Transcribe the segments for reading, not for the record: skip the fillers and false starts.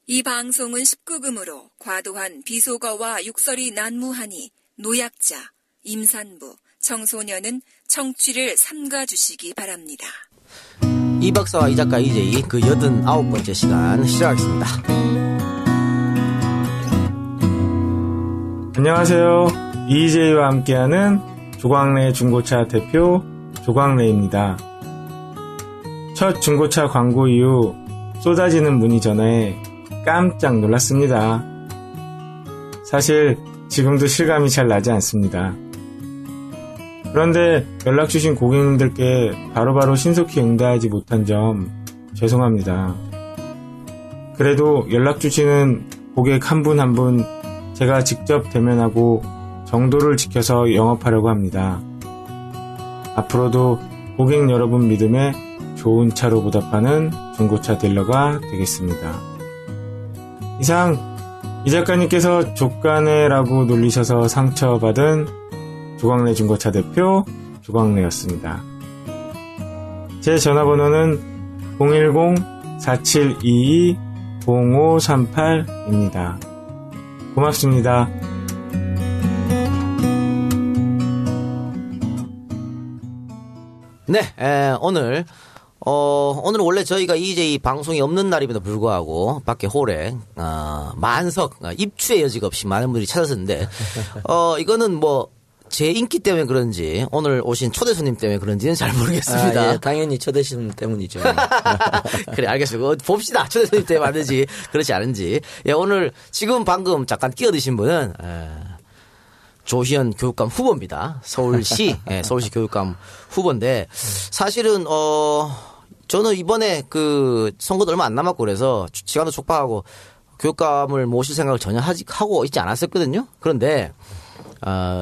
이 방송은 19금으로 과도한 비속어와 욕설이 난무하니 노약자, 임산부, 청소년은 청취를 삼가주시기 바랍니다. 이 박사와 이 작가 이재희 그 89번째 시간 시작하겠습니다. 안녕하세요. 이재희와 함께하는 조광래 중고차 대표 조광래입니다. 첫 중고차 광고 이후 쏟아지는 문의 전화에 깜짝 놀랐습니다. 사실 지금도 실감이 잘 나지 않습니다. 그런데 연락 주신 고객님들께 바로바로 신속히 응대하지 못한 점 죄송합니다. 그래도 연락 주시는 고객 한 분 한 분 제가 직접 대면하고 정도를 지켜서 영업하려고 합니다. 앞으로도 고객 여러분 믿음에 좋은 차로 보답하는 중고차 딜러가 되겠습니다. 이상 이 작가님께서 족가네라고 놀리셔서 상처받은 조광래 중고차 대표 조광래였습니다. 제 전화번호는 010-4722-0538입니다. 고맙습니다. 네, 오늘 원래 저희가 이제 이 방송이 없는 날임에도 불구하고 밖에 홀에 만석 입추의 여지가 없이 많은 분들이 찾았었는데 이거는 뭐 제 인기 때문에 그런지 오늘 오신 초대 손님 때문에 그런지는 잘 모르겠습니다. 예, 당연히 초대 손님 때문이죠. 그래, 알겠습니다. 봅시다. 초대 손님 때문에 맞는지 그렇지 않은지. 예, 오늘 지금 방금 잠깐 끼어드신 분은 조희연 교육감 후보입니다. 서울시 서울시 교육감 후보인데 사실은 저는 이번에 그 선거도 얼마 안 남았고 그래서 시간도 촉박하고 교육감을 모실 생각을 전혀 하고 있지 않았었거든요. 그런데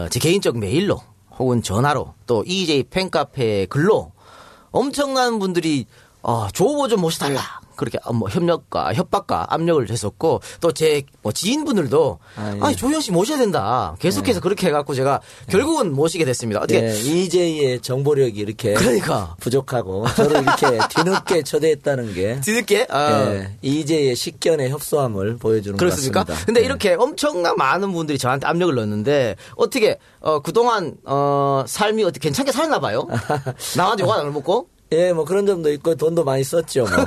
제 개인적 메일로 혹은 전화로 또 EJ 팬카페 글로 엄청난 분들이 조 후보 좀 모셔달라. 그렇게 뭐 협박과 압력을 했었고 또 제 뭐 지인분들도 아니 조희연 씨 모셔야 된다. 계속해서 그렇게 해갖고 제가 결국은 모시게 됐습니다. 어떻게 EJ의 정보력이 이렇게 부족하고 저를 이렇게 뒤늦게 초대했다는 게 뒤늦게 EJ의 식견의 협소함을 보여주는 그렇습니까? 것 같습니다. 근데 이렇게 엄청난 많은 분들이 저한테 압력을 넣었는데 어떻게 그동안 삶이 어떻게 괜찮게 살나 봐요? 나한테 욕 안 먹고? 예, 뭐 그런 점도 있고 돈도 많이 썼죠. 뭐. 예.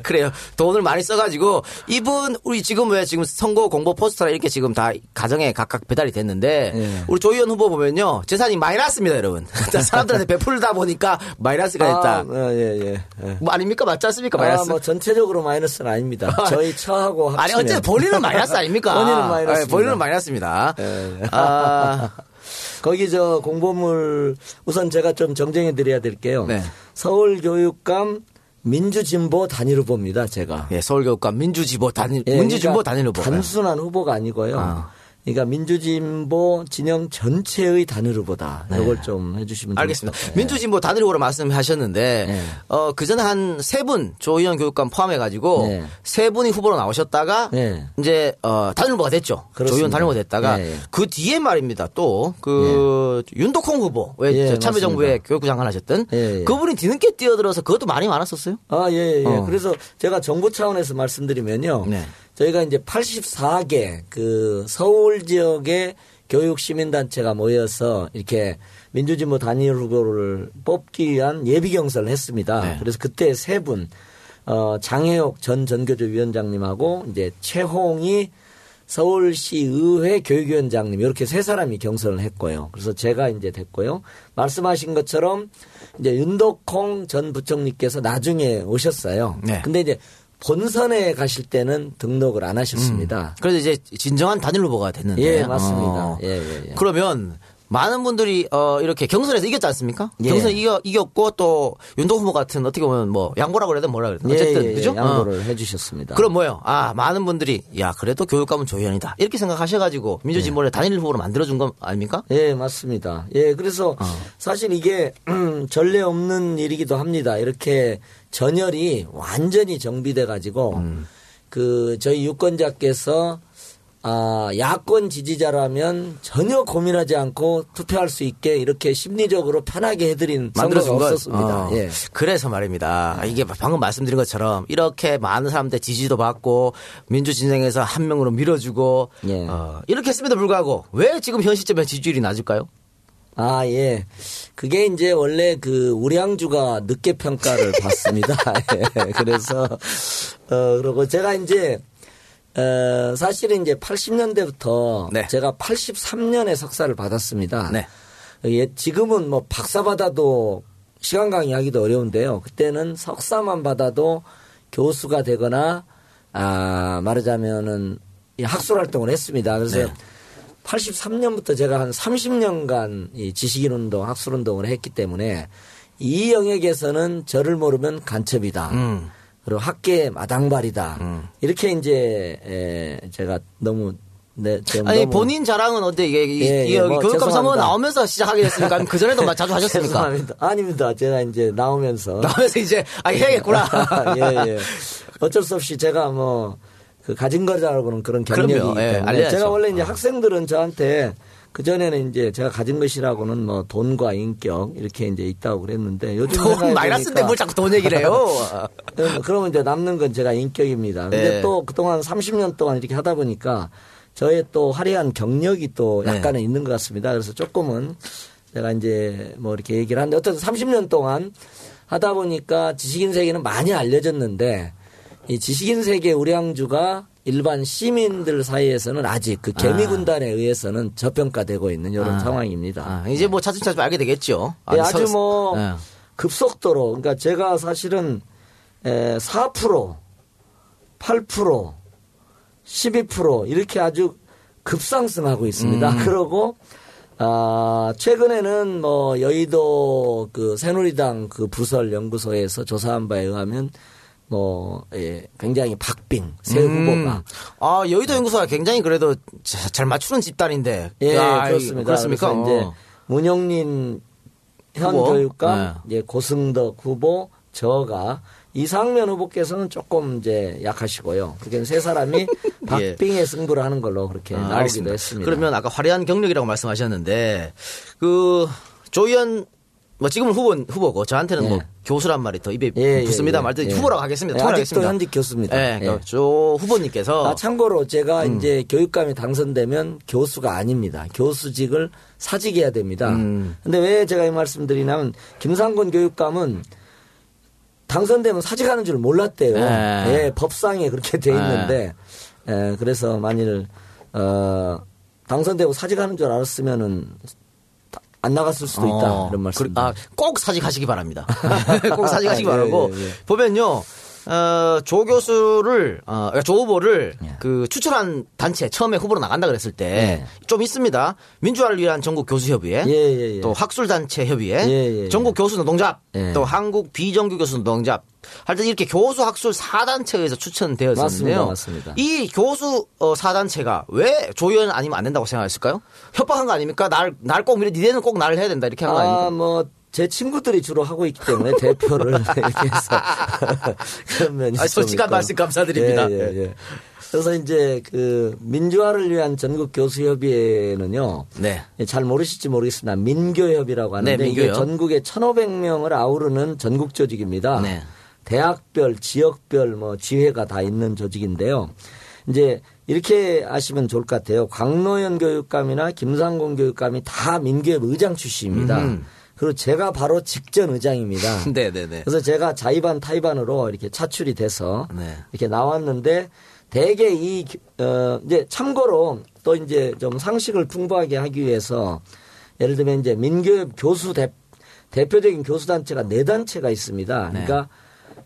그래요. 돈을 많이 써가지고 이분 우리 지금 선거 공보 포스터라 이렇게 지금 다 가정에 각각 배달이 됐는데 우리 조희연 후보 보면요 재산이 마이너스입니다, 여러분. 사람들한테 베풀다 보니까 마이너스가 됐다. 예. 뭐 아닙니까? 맞지 않습니까? 마이너스. 뭐 전체적으로 마이너스는 아닙니다. 저희 처하고 합치면. 아니 어쨌든 본인은 마이너스 아닙니까? 본인은 마이너스. 본인은 마이너스입니다. 거기 저 공보물 우선 제가 좀 정정해 드려야 될게요. 네. 서울교육감 민주진보 단일 후보입니다. 제가. 예, 서울교육감 민주진보 단일 후보. 단순한 후보가 아니고요. 그러니까 민주진보 진영 전체의 단일 후보다. 이걸 좀 해주시면 알겠습니다. 민주진보 단일 후보로 말씀하셨는데 그전에 한 세 분 조희연 교육감 포함해가지고 세 분이 후보로 나오셨다가 이제 단일 후보가 됐죠. 그렇습니다. 조희연 단일 후보가 됐다가 그 뒤에 말입니다. 또 그 윤덕홍 후보 왜 참여정부의 교육부 장관 하셨던 그분이 뒤늦게 뛰어들어서 그것도 많이 많았었어요. 그래서 제가 정부 차원에서 말씀드리면요. 저희가 이제 84개 그 서울 지역의 교육 시민단체가 모여서 이렇게 민주진보 단일 후보를 뽑기 위한 예비 경선을 했습니다. 그래서 그때 세 분, 장혜옥 전 전교조 위원장님하고 이제 최홍희 서울시 의회 교육위원장님 이렇게 세 사람이 경선을 했고요. 그래서 제가 이제 됐고요. 말씀하신 것처럼 이제 윤덕홍 전 부총리께서 나중에 오셨어요. 근데 이제 본선에 가실 때는 등록을 안 하셨습니다. 그래서 이제 진정한 단일 후보가 됐는데. 예, 맞습니다. 그러면 많은 분들이 이렇게 경선에서 이겼지 않습니까? 경선 이겼고 또 윤동 후보 같은 어떻게 보면 뭐 양보라고 그래야 되나 뭐라 그래야 되나 어쨌든 그죠? 양보를 해주셨습니다. 그럼 뭐요? 많은 분들이 야 그래도 교육감은 조희연이다 이렇게 생각하셔가지고 민주진보를 단일 후보로 만들어준 건 아닙니까? 예, 맞습니다. 예, 그래서 사실 이게 전례 없는 일이기도 합니다. 이렇게 전열이 완전히 정비돼 가지고 그 저희 유권자께서 야권 지지자라면 전혀 고민하지 않고 투표할 수 있게 이렇게 심리적으로 편하게 해드린 선거가 없었습니다. 예. 그래서 말입니다. 이게 방금 말씀드린 것처럼 이렇게 많은 사람들 지지도 받고 민주진영에서 한 명으로 밀어주고 예. 이렇게 했음에도 불구하고 왜 지금 현 시점에 지지율이 낮을까요? 예. 그게 이제 원래 그 우량주가 늦게 평가를 받습니다. 예. 그래서, 그리고 제가 이제, 사실은 이제 80년대부터 네. 제가 83년에 석사를 받았습니다. 네. 예, 지금은 뭐 박사 받아도 시간 강의하기도 어려운데요. 그때는 석사만 받아도 교수가 되거나, 말하자면은 학술 활동을 했습니다. 그래서 네. 83년부터 제가 한 30년간 이 지식인 운동, 학술 운동을 했기 때문에 이 영역에서는 저를 모르면 간첩이다. 그리고 학계의 마당발이다. 이렇게 이제 제가 너무 아니 너무 본인 자랑은 어때 이게 뭐 교육감 선거 죄송합니다. 나오면서 시작하게 됐습니까? 아니면 그 전에도 자주 하셨습니까? 죄송합니다. 아닙니다. 제가 이제 나오면서 이제 해야겠구나. 예. 어쩔 수 없이 제가 뭐 그 가진 거라고는 그런 경력이 그럼요. 있기 때문에 알려야죠. 제가 원래 이제 학생들은 저한테 그 전에는 이제 제가 가진 것이라고는 뭐 돈과 인격 이렇게 이제 있다고 그랬는데 요즘 돈 마이너스인데 뭘 자꾸 돈 얘기를 해요? 그러면 이제 남는 건 제가 인격입니다. 근데 네. 또 그동안 30년 동안 이렇게 하다 보니까 저의 또 화려한 경력이 또 약간은 있는 것 같습니다. 그래서 조금은 제가 이제 뭐 이렇게 얘기를 하는데 어쨌든 30년 동안 하다 보니까 지식인 세계는 많이 알려졌는데 이 지식인 세계 우량주가 일반 시민들 사이에서는 아직 그 개미군단에 의해서는 저평가되고 있는 이런 상황입니다. 이제 뭐 차츰차츰 알게 되겠죠. 네, 아주 뭐 급속도로 그러니까 제가 사실은 4%, 8%, 12% 이렇게 아주 급상승하고 있습니다. 그러고 최근에는 뭐 여의도 그 새누리당 그 부설 연구소에서 조사한 바에 의하면 굉장히 박빙 새 후보가. 여의도 연구소가 굉장히 그래도 잘 맞추는 집단인데. 예, 그렇습니다. 그렇습니까? 그래서 이제 문영린 현 후보? 교육감, 이제 고승덕 후보, 저가 이상면 후보께서는 조금 이제 약하시고요. 그렇게 세 사람이 박빙의 승부를 하는 걸로 그렇게 나오기도 알겠습니다. 했습니다. 그러면 아까 화려한 경력이라고 말씀하셨는데 조희연 뭐 지금은 후보고 저한테는 뭐 교수란 말이 더 입에 붙습니다. 말든 후보라고 하겠습니다. 아직도 현직 교수입니다. 조 후보님께서 참고로 제가 이제 교육감이 당선되면 교수가 아닙니다. 교수직을 사직해야 됩니다. 근데 왜 제가 이 말씀드리냐면 김상곤 교육감은 당선되면 사직하는 줄 몰랐대요. 법상에 그렇게 돼 있는데 그래서 만일 당선되고 사직하는 줄 알았으면은 안 나갔을 수도 있다. 이런 말씀. 꼭 사직하시기 바랍니다. 꼭 사직하시기 바라고. 보면요. 조 교수를, 조 후보를 그 추천한 단체 처음에 후보로 나간다 그랬을 때 좀 있습니다. 민주화를 위한 전국 교수협의회, 또 학술단체협의회, 전국 교수노동조합, 또 한국 비정규 교수노동조합. 하여튼 이렇게 교수 학술 4단체에서 추천되었었는데요. 맞습니다. 이 교수 4단체가 왜 조희연 아니면 안 된다고 생각했을까요? 협박한 거 아닙니까? 날 꼭 니네는 꼭 나를 해야 된다 이렇게 한 거 아닙니까? 제 친구들이 주로 하고 있기 때문에 대표를 이렇게 해서 그런 면이 솔직한 말씀 감사드립니다. 그래서 이제 그 민주화를 위한 전국 교수협의회는요. 잘 모르실지 모르겠습니다. 민교협이라고 하는데 이게 전국에 1,500명을 아우르는 전국 조직입니다. 대학별, 지역별 뭐 지회가 다 있는 조직인데요. 이제 이렇게 아시면 좋을 것 같아요. 광노현 교육감이나 김상곤 교육감이 다 민교협 의장 출신입니다. 그리고 제가 바로 직전 의장입니다. 그래서 제가 자의반 타의반으로 이렇게 차출이 돼서 이렇게 나왔는데 대개 이제 참고로 또 이제 좀 상식을 풍부하게 하기 위해서 예를 들면 이제 민교협 교수 대표적인 교수단체가 4단체가 있습니다. 그러니까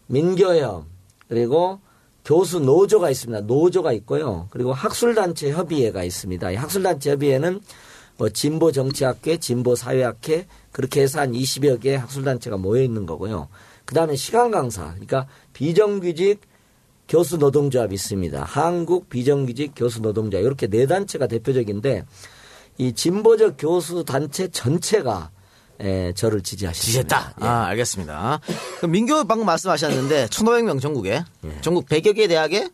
민교협 그리고 교수 노조가 있습니다. 노조가 있고요. 그리고 학술단체 협의회가 있습니다. 이 학술단체 협의회는 뭐 진보 정치학회, 진보 사회학회 그렇게 해서 한 20여 개의 학술단체가 모여 있는 거고요. 그다음에 시간 강사, 그러니까 비정규직 교수 노동조합이 있습니다. 한국 비정규직 교수 노동조합 이렇게 4단체가 대표적인데 이 진보적 교수 단체 전체가 저를 지지하셨습니다. 지지했다. 알겠습니다. 민교 방금 말씀하셨는데 1,500명 전국에 전국 100여 개 대학에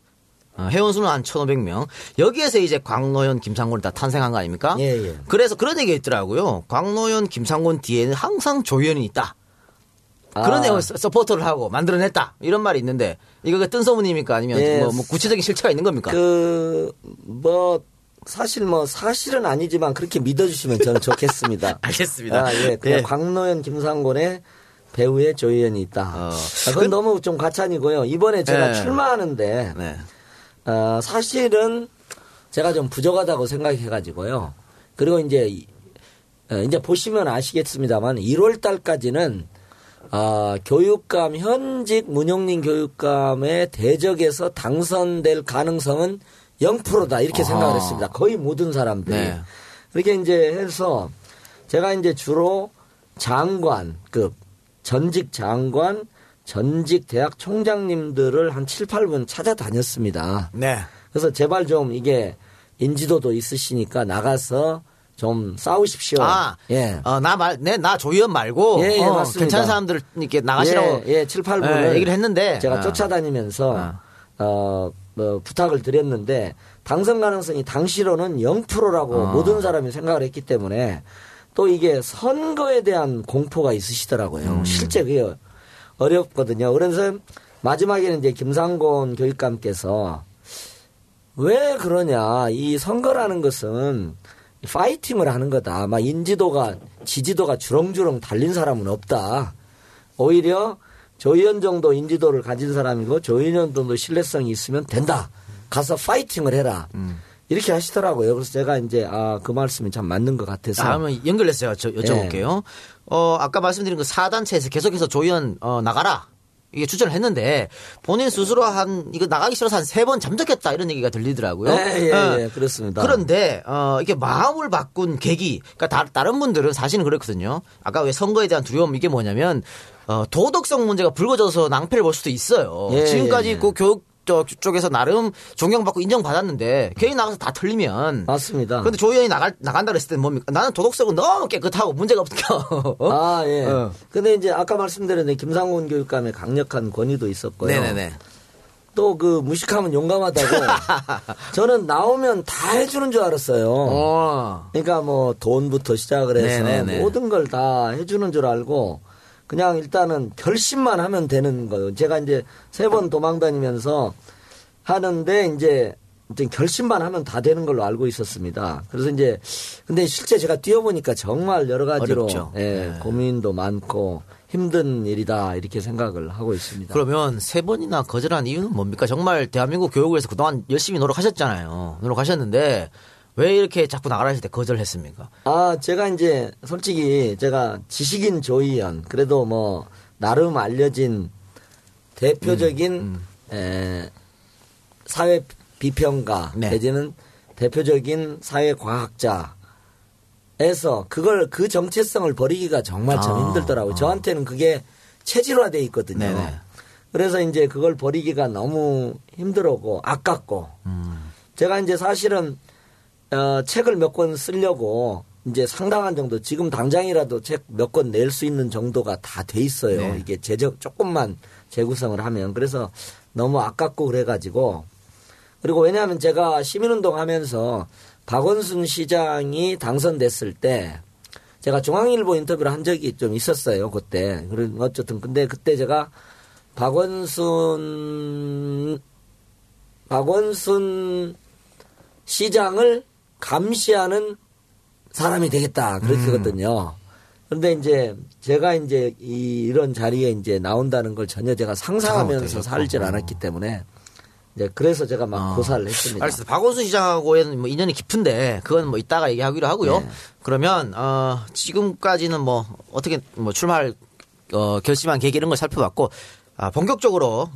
회원 수는 한 1,500명. 여기에서 이제 광노현, 김상곤이 다 탄생한 거 아닙니까? 예. 그래서 그런 얘기가 있더라고요. 광노현, 김상곤 뒤에는 항상 조현이 있다. 그런 내용을 서포터를 하고 만들어냈다. 이런 말이 있는데 이거 뜬 소문입니까? 아니면 예. 뭐 구체적인 실체가 있는 겁니까? 사실은 아니지만 그렇게 믿어주시면 저는 좋겠습니다. 알겠습니다. 그냥 예. 광노현, 김상곤의 배우의 조희연이 있다. 그건 너무 좀 과찬이고요. 이번에 제가 출마하는데 사실은 제가 좀 부족하다고 생각해가지고요. 그리고 이제 보시면 아시겠습니다만 1월 달까지는 교육감 현직 문용린 교육감의 대적에서 당선될 가능성은 0%다 이렇게 생각을 했습니다. 거의 모든 사람들이. 네. 그렇게 이제 해서 제가 이제 주로 장관급, 전직 장관, 전직 대학 총장님들을 한 7, 8분 찾아다녔습니다. 네. 그래서 제발 좀 이게 인지도도 있으시니까 나가서 좀 싸우십시오. 예. 나 조희연 말고. 예, 맞습니다. 괜찮은 사람들 이렇게 나가시라고. 예, 7, 8분을 얘기를 했는데. 제가 쫓아다니면서, 부탁을 드렸는데, 당선 가능성이 당시로는 0%라고 모든 사람이 생각을 했기 때문에, 또 이게 선거에 대한 공포가 있으시더라고요. 실제 그게 어렵거든요. 그래서 마지막에는 이제 김상곤 교육감께서 왜 그러냐. 이 선거라는 것은 파이팅을 하는 거다. 막 지지도가 주렁주렁 달린 사람은 없다. 오히려 조희연 정도 인지도를 가진 사람이고 조희연 정도 신뢰성이 있으면 된다. 가서 파이팅을 해라. 이렇게 하시더라고요. 그래서 제가 이제 그 말씀이 참 맞는 것 같아서. 다음은 연결해서 여쭤볼게요. 아까 말씀드린 그 4단체에서 계속해서 조희연 나가라. 이게 추천을 했는데 본인 스스로 이거 나가기 싫어서 한 3번 잠적했다 이런 얘기가 들리더라고요. 예, 그렇습니다. 그런데 이게 마음을 바꾼 계기, 그러니까 다른 분들은 사실은 그렇거든요. 아까 왜 선거에 대한 두려움 이게 뭐냐면 도덕성 문제가 불거져서 낭패를 볼 수도 있어요. 지금까지 그 교육 쪽에서 나름 존경받고 인정받았는데 괜히 나가서 다 틀리면 맞습니다. 그런데 조희연이 나간다 그랬을 때는 뭡니까? 나는 도덕성은 너무 깨끗하고 문제가 없으니까. 예. 근데 이제 아까 말씀드린 김상곤 교육감의 강력한 권위도 있었고요. 네네네. 또 그 무식하면 용감하다고 저는 나오면 다 해주는 줄 알았어요. 그러니까 뭐 돈부터 시작을 해서 네네네. 모든 걸 다 해주는 줄 알고 그냥 일단은 결심만 하면 되는 거예요. 제가 이제 3번 도망다니면서 하는데 이제 결심만 하면 다 되는 걸로 알고 있었습니다. 그래서 이제 근데 실제 제가 뛰어보니까 정말 여러 가지로 고민도 많고 힘든 일이다 이렇게 생각을 하고 있습니다. 그러면 3번이나 거절한 이유는 뭡니까? 정말 대한민국 교육을 위해서 그동안 열심히 노력하셨잖아요. 노력하셨는데 왜 이렇게 자꾸 나가라 했을 때 거절했습니까? 제가 이제 솔직히 제가 지식인 조희연 그래도 뭐 나름 알려진 대표적인 사회 비평가 내지는 대표적인 사회 과학자에서 그 정체성을 버리기가 정말 참 힘들더라고요. 저한테는 그게 체질화돼 있거든요. 네네. 그래서 이제 그걸 버리기가 너무 힘들었고 아깝고 제가 이제 사실은 책을 몇 권 쓰려고 이제 상당한 정도 지금 당장이라도 책 몇 권 낼 수 있는 정도가 다 돼 있어요. 네. 이게 조금만 재구성을 하면 그래서 너무 아깝고 그래가지고 그리고 왜냐하면 제가 시민운동 하면서 박원순 시장이 당선됐을 때 제가 중앙일보 인터뷰를 한 적이 좀 있었어요. 그때. 그리고 어쨌든 근데 그때 제가 박원순 시장을 감시하는 사람이 되겠다. 그랬거든요. 그런데 이제 제가 이제 이런 자리에 이제 나온다는 걸 전혀 제가 상상하면서 살질 않았기 때문에 이제 그래서 제가 막 고사를 했습니다. 알겠습니다. 박원순 시장하고는 뭐 인연이 깊은데 그건 뭐 이따가 얘기하기로 하고요. 네. 그러면 지금까지는 뭐 어떻게 뭐 출마할 결심한 계기 이런 걸 살펴봤고 본격적으로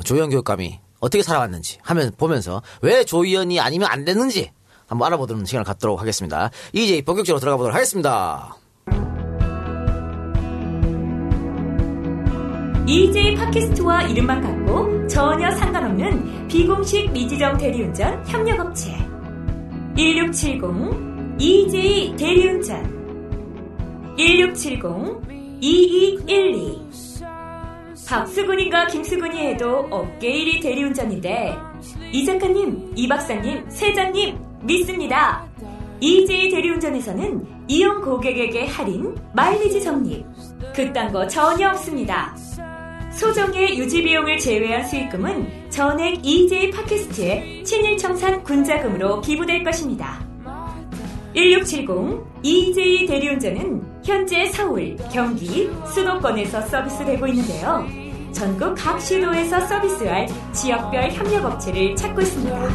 조희연 교육감이 어떻게 살아왔는지 보면서 왜 조희연이 아니면 안 됐는지 한번 알아보는 시간을 갖도록 하겠습니다. 이제 본격적으로 들어가 보도록 하겠습니다. EJ 팟캐스트와 이름만 같고 전혀 상관없는 비공식 미지정 대리운전 협력업체 1670 EJ 대리운전 1670-2212 박수근인가 김수근이 해도 어깨 1위 대리운전인데 이 작가님, 이 박사님, 세장님 믿습니다. EJ 대리운전에서는 이용 고객에게 할인, 마일리지 적립 그딴 거 전혀 없습니다. 소정의 유지비용을 제외한 수익금은 전액 EJ 팟캐스트에 친일청산 군자금으로 기부될 것입니다. 1670 EJ 대리운전은 현재 서울, 경기, 수도권에서 서비스되고 있는데요. 전국 각 시도에서 서비스할 지역별 협력업체를 찾고 있습니다.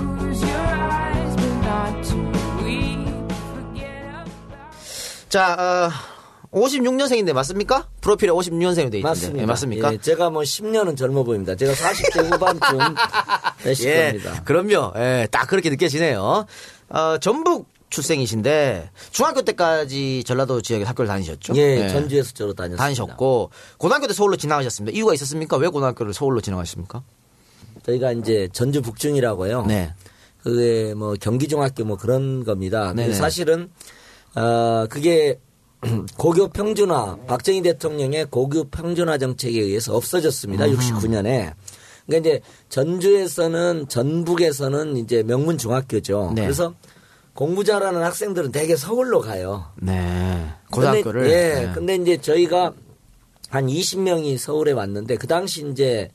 자, 56년생인데 맞습니까? 프로필에 56년생이 돼 있는데. 맞습니다. 예, 맞습니까? 예, 제가 뭐 10년은 젊어 보입니다. 제가 40대 후반쯤 되실 예, 겁니다. 그럼요. 예, 딱 그렇게 느껴지네요. 전북 출생이신데 중학교 때까지 전라도 지역에 학교를 다니셨죠? 예, 전주에서 저로 다녔습니다. 다니셨고 고등학교 때 서울로 지나가셨습니다. 이유가 있었습니까? 왜 고등학교를 서울로 지나가셨습니까? 저희가 이제 전주 북중이라고요. 네. 그게 뭐 경기중학교 뭐 그런 겁니다. 네네. 사실은 그게 고교 평준화, 박정희 대통령의 고교 평준화 정책에 의해서 없어졌습니다. 69년에. 그러니까 이제 전주에서는 전북에서는 이제 명문 중학교죠. 네. 그래서 공부 잘하는 학생들은 대개 서울로 가요. 네. 고등학교를. 근데, 예. 네. 근데 이제 저희가 한 20명이 서울에 왔는데 그 당시 이제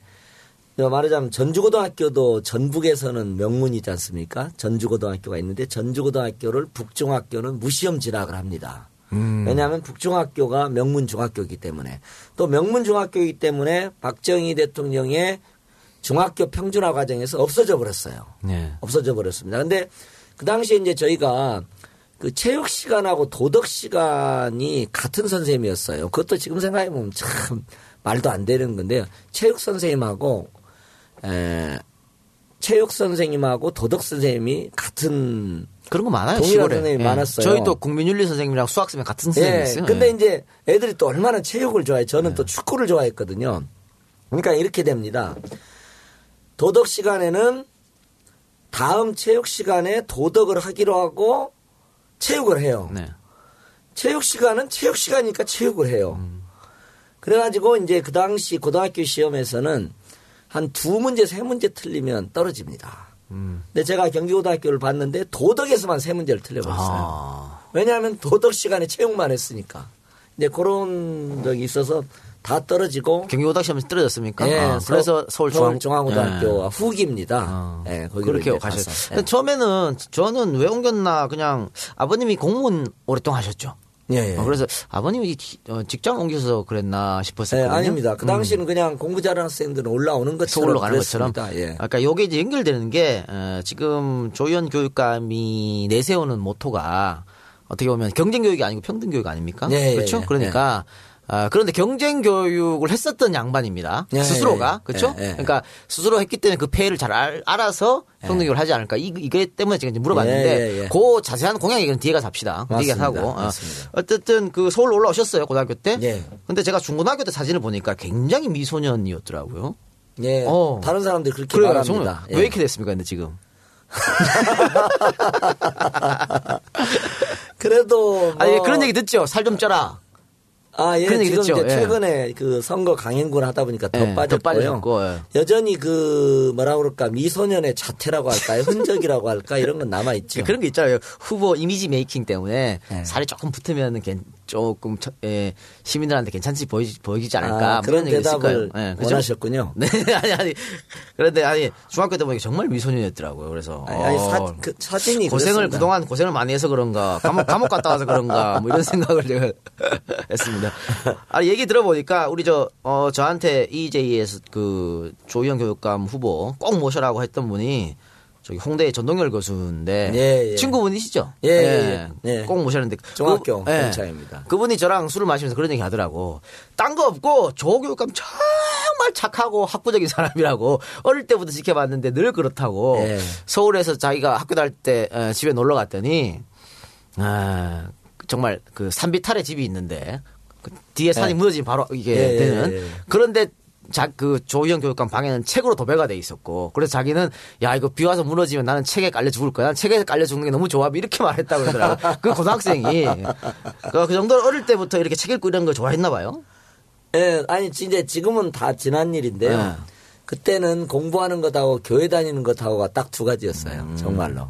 말하자면 전주고등학교도 전북에서는 명문이지 않습니까? 전주고등학교가 있는데 전주고등학교를 북중학교는 무시험 진학을 합니다. 왜냐하면 북중학교가 명문 중학교이기 때문에 또 명문 중학교이기 때문에 박정희 대통령의 중학교 평준화 과정에서 없어져 버렸어요. 네. 없어져 버렸습니다. 근데 그 당시에 이제 저희가 그 체육 시간하고 도덕 시간이 같은 선생님이었어요. 그것도 지금 생각해보면 참 말도 안 되는 건데요. 체육 선생님하고 도덕 선생님이 같은 그런 거 많아요. 동일한 시골에. 선생님이 예. 많았어요. 저희도 국민윤리 선생님이랑 수학 선생님 같은 선생님이 예. 있어요. 근데 예. 이제 애들이 또 얼마나 체육을 좋아해. 저는 또 축구를 좋아했거든요. 그러니까 이렇게 됩니다. 도덕 시간에는 다음 체육 시간에 도덕을 하기로 하고 체육을 해요. 네. 체육 시간은 체육 시간이니까 체육을 해요. 그래가지고 이제 그 당시 고등학교 시험에서는 한 2문제, 3문제 틀리면 떨어집니다. 근데 제가 경기고등학교를 봤는데 도덕에서만 3문제를 틀려버렸어요. 왜냐하면 도덕 시간에 체육만 했으니까. 이제 그런 적이 있어서 다 떨어지고. 경기고등학교 시험에서 떨어졌습니까? 예, 그래서 서울중앙고등학교와 후기입니다. 예, 거기로 그렇게 가셨어요. 처음에는 저는 왜 옮겼나 그냥 아버님이 공무원 오랫동안 하셨죠. 예, 예. 그래서 아버님이 직장 옮겨서 그랬나 싶었어요. 아닙니다. 그 당시는 그냥 공부 잘하는 학생들은 올라오는 것처럼 서울로 가는 것처럼. 예. 그러니까 요게 이제 연결되는 게 지금 조희연 교육감이 내세우는 모토가 어떻게 보면 경쟁 교육이 아니고 평등 교육 아닙니까? 예, 그렇죠? 예, 예. 그러니까 그런데 경쟁 교육을 했었던 양반입니다. 예, 스스로가. 예, 그렇죠? 예, 예. 그러니까 스스로 했기 때문에 그 폐해를 잘 알아서 평등 교육을 하지 않을까. 이게 때문에 제가 이제 물어봤는데 예, 예. 그 자세한 공약 얘기는 뒤에 가서 합시다. 뒤에 가서 하고. 맞습니다. 어쨌든 그 서울로 올라오셨어요. 고등학교 때. 예. 근데 제가 중고등학교 때 사진을 보니까 굉장히 미소년이었더라고요. 예. 다른 사람들이 그렇게 그래요, 말합니다. 정말. 예. 왜 이렇게 됐습니까? 근데 지금. 그래도 아니 그런 얘기 듣죠. 살 좀 쪄라. 예. 그런 얘기 지금 듣죠. 이제 예. 최근에 그 선거 강행군 하다 보니까 더 예, 빠졌고요. 더 빠졌고, 예. 여전히 그 뭐라 그럴까 미소년의 자태라고 할까요? 흔적이라고 할까 이런 건 남아 있죠. 그런 게 있잖아요. 후보 이미지 메이킹 때문에 예. 살이 조금 붙으면 조금 시민들한테 괜찮지 보이지 않을까. 그런 얘기 있을 대답을 거예요. 예, 그죠? 원하셨군요. 네, 아니. 그런데 중학교 때 보니까 정말 미소년이었더라고요. 그래서 그 사진이 고생을 그렇습니다. 그동안 고생을 많이 해서 그런가 감옥 갔다 와서 그런가 뭐 이런 생각을 제가 했습니다. 얘기 들어보니까 우리 저한테 EJ에서 그 조희연 교육감 후보 꼭 모셔라고 했던 분이 저기 홍대 전동열 교수인데 예. 친구분이시죠? 예. 꼭 모셨는데 중학교 동창입니다. 그분이 저랑 술을 마시면서 그런 얘기 하더라고. 딴 거 없고 조 교육감 정말 착하고 학구적인 사람이라고 어릴 때부터 지켜봤는데 늘 그렇다고. 예. 서울에서 자기가 학교 다닐 때 집에 놀러 갔더니 정말 그 산비탈에 집이 있는데 그 뒤에 산이 무너지면 바로 이게 되는. 그런데 그 조희연 교육감 방에는 책으로 도배가 돼 있었고, 그래서 자기는 야 이거 비 와서 무너지면 나는 책에 깔려 죽을 거야. 난 책에 깔려 죽는 게 너무 좋아. 이렇게 말했다고 그러더라고. 그 고등학생이 그 정도로 어릴 때부터 이렇게 책 읽고 이런 걸 좋아했나 봐요. 예, 아니 이제 지금은 다 지난 일인데요. 네. 그때는 공부하는 것하고 교회 다니는 것하고가 딱 두 가지였어요. 정말로.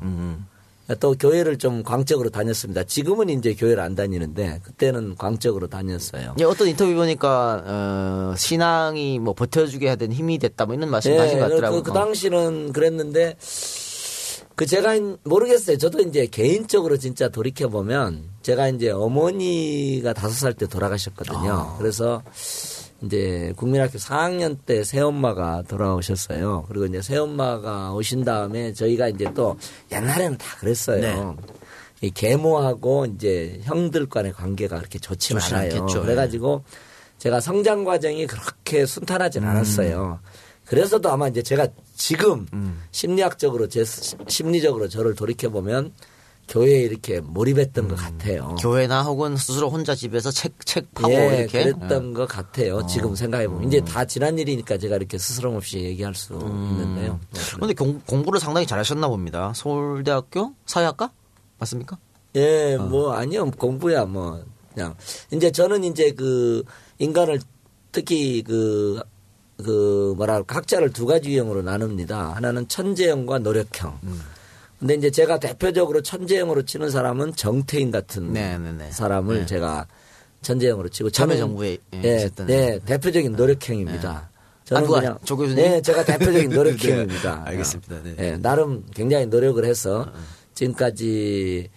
또 교회를 좀 광적으로 다녔습니다. 지금은 이제 교회를 안 다니는데 그때는 광적으로 다녔어요. 예, 어떤 인터뷰 보니까 신앙이 뭐 버텨주게 하던 힘이 됐다 뭐 이런 말씀하신 것 같더라고요. 그 당시는 그랬는데 제가 모르겠어요. 저도 이제 개인적으로 진짜 돌이켜 보면 제가 이제 어머니가 5살 때 돌아가셨거든요. 그래서 이제 국민학교 4학년 때 새엄마가 돌아오셨어요. 그리고 이제 새엄마가 오신 다음에 저희가 이제 또 옛날에는 다 그랬어요. 네. 이 계모하고 이제 형들 간의 관계가 그렇게 좋지 않아요. 않겠죠. 그래가지고 제가 성장 과정이 그렇게 순탄하진 않았어요. 그래서도 아마 이제 제가 지금 심리학적으로 심리적으로 저를 돌이켜 보면 교회에 이렇게 몰입했던 것 같아요. 교회나 혹은 스스로 혼자 집에서 책 파고 이렇게 그랬던 것 같아요. 지금 생각해 보면 이제 다 지난 일이니까 제가 이렇게 스스럼 없이 얘기할 수 있는데요. 그런데 공부를 상당히 잘하셨나 봅니다. 서울대학교 사회학과 맞습니까? 예, 뭐 아니요 공부야 뭐 그냥 이제 저는 이제 그 인간을 특히 그 뭐랄까 학자를 두 가지 유형으로 나눕니다. 하나는 천재형과 노력형. 근데 이제 제가 대표적으로 천재형으로 치는 사람은 정태인 같은 사람을 제가 천재형으로 치고 참여정부에 네, 대표적인 노력형입니다. 저는 그냥 조 교수님? 네, 제가 대표적인 노력형입니다. 네, 알겠습니다. 네. 네, 나름 굉장히 노력을 해서 지금까지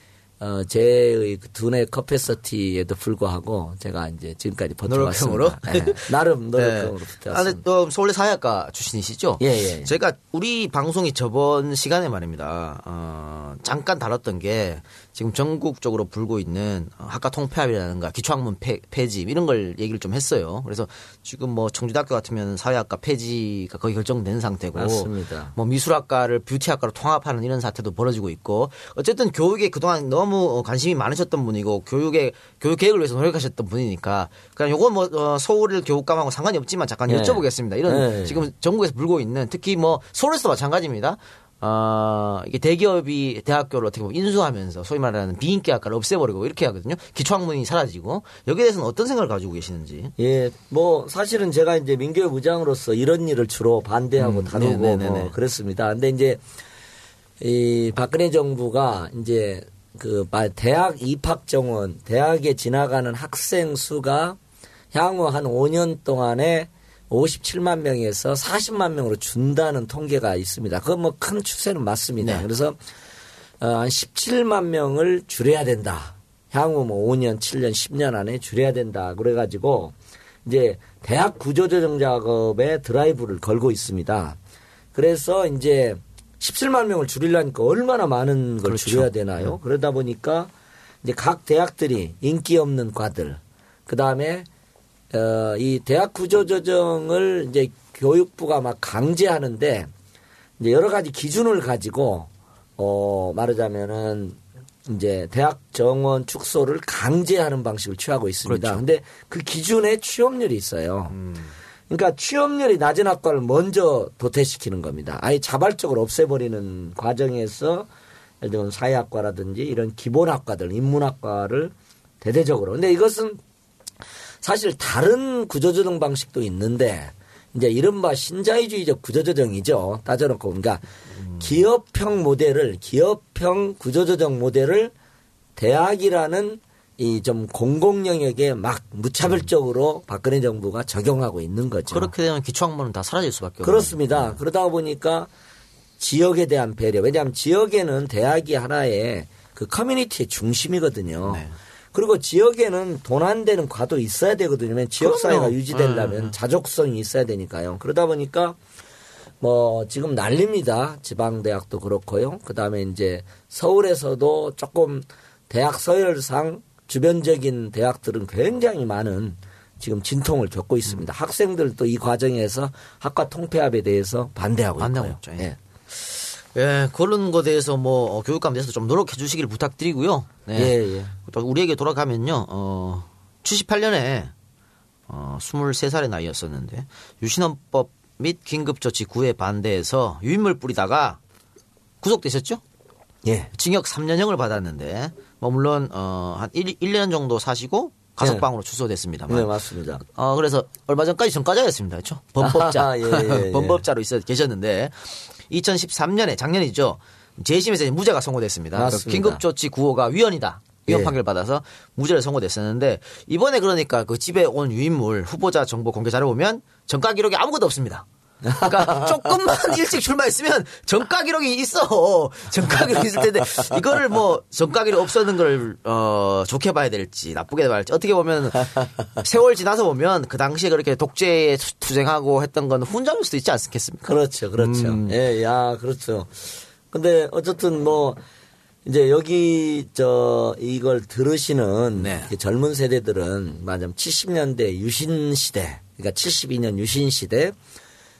제의 그 두뇌 커패서티에도 불구하고 제가 이제 지금까지 버텨왔습니다. 네, 나름 노력형으로 버텨왔습니다. 또 서울대 사회학과 출신이시죠? 예. 제가 우리 방송이 저번 시간에 말입니다. 잠깐 다뤘던 게 지금 전국적으로 불고 있는 학과 통폐합이라든가 기초학문 폐지 이런 걸 얘기를 좀 했어요. 그래서 지금 뭐 청주대학교 같으면 사회학과 폐지가 거의 결정된 상태고, 맞습니다. 뭐 미술학과를 뷰티학과로 통합하는 이런 사태도 벌어지고 있고, 어쨌든 교육에 그동안 너무 관심이 많으셨던 분이고 교육 계획을 위해서 노력하셨던 분이니까 그냥 요건 뭐 서울 교육감하고 상관이 없지만 잠깐 여쭤보겠습니다. 이런 지금 전국에서 불고 있는 특히 뭐 서울에서도 마찬가지입니다. 이게 대기업이 대학교를 어떻게 보면 인수하면서 소위 말하는 비인기 학과를 없애버리고 이렇게 하거든요. 기초학문이 사라지고 여기에 대해서는 어떤 생각을 가지고 계시는지. 예, 뭐 사실은 제가 이제 민교회 부장으로서 이런 일을 주로 반대하고 다루고 뭐 그랬습니다. 근데 이제 이 박근혜 정부가 이제 그 대학 입학 정원, 대학에 지나가는 학생 수가 향후 한 5년 동안에 57만 명에서 40만 명으로 준다는 통계가 있습니다. 그건 뭐 큰 추세는 맞습니다. 그래서 한 17만 명을 줄여야 된다. 향후 뭐 5년, 7년, 10년 안에 줄여야 된다. 그래가지고 이제 대학 구조조정 작업에 드라이브를 걸고 있습니다. 그래서 이제 17만 명을 줄이려니까 얼마나 많은 걸 줄여야 되나요? 그러다 보니까 이제 각 대학들이 인기 없는 과들, 그 다음에 이 대학 구조조정을 이제 교육부가 막 강제하는데 이제 여러 가지 기준을 가지고 말하자면은 이제 대학 정원 축소를 강제하는 방식을 취하고 있습니다. 그런데 그 기준에 취업률이 있어요. 그러니까 취업률이 낮은 학과를 먼저 도태시키는 겁니다. 아예 자발적으로 없애버리는 과정에서 예를 들면 사회학과라든지 이런 기본학과들, 인문학과를 대대적으로. 근데 이것은 사실 다른 구조조정 방식도 있는데 이제 이른바 신자유주의적 구조조정이죠. 따져놓고 그러니까 기업형 구조조정 모델을 대학이라는 이 좀 공공 영역에 막 무차별적으로 박근혜 정부가 적용하고 있는 거죠. 그렇게 되면 기초학문은 다 사라질 수밖에 없는. 그렇습니다. 그러다 보니까 지역에 대한 배려. 왜냐하면 지역에는 대학이 하나의 그 커뮤니티의 중심이거든요. 그리고 지역에는 돈 안 되는 과도 있어야 되거든요. 왜냐하면 지역사회가 유지되려면 자족성이 있어야 되니까요. 그러다 보니까 뭐 지금 난립니다. 지방대학도 그렇고요. 그다음에 이제 서울에서도 조금 대학 서열상 주변적인 대학들은 굉장히 많은 지금 진통을 겪고 있습니다. 학생들도 이 과정에서 학과 통폐합에 대해서 반대하고 있고요. 예. 예, 그런 거에 대해서 뭐 교육감 대해서 좀 노력해 주시기를 부탁드리고요. 네. 또 우리에게 돌아가면요. 78년에 23살의 나이였었는데 유신헌법 및 긴급조치 9회 반대해서 유인물 뿌리다가 구속되셨죠? 예. 징역 3년형을 받았는데 뭐 물론 한 1년 정도 사시고 가석방으로 출소됐습니다만. 네, 맞습니다. 그래서 얼마 전까지 전과자였습니다. 그렇죠? 범법자. 예. 범법자로 계셨는데 2013년에 작년이죠. 재심에서 무죄가 선고됐습니다. 맞습니다. 긴급조치 구호가 위헌이다. 위헌 판결 받아서 무죄를 선고됐었는데 이번에 그러니까 그 집에 온 유인물 후보자 정보 공개 자료 보면 전과 기록이 아무것도 없습니다. 그러니까 조금만 일찍 출마했으면 전과 기록이 있어. 전과 기록이 있을 텐데 이거를 뭐 전과 기록 없었는 걸 좋게 봐야 될지 나쁘게 봐야 될지 어떻게 보면 세월 지나서 보면 그 당시에 그렇게 독재에 투쟁하고 했던 건 훈장일 수도 있지 않겠습니까? 그렇죠. 예, 그렇죠. 근데 어쨌든 뭐 이제 여기 이걸 들으시는 젊은 세대들은 맞아 70년대 유신 시대, 그러니까 72년 유신 시대.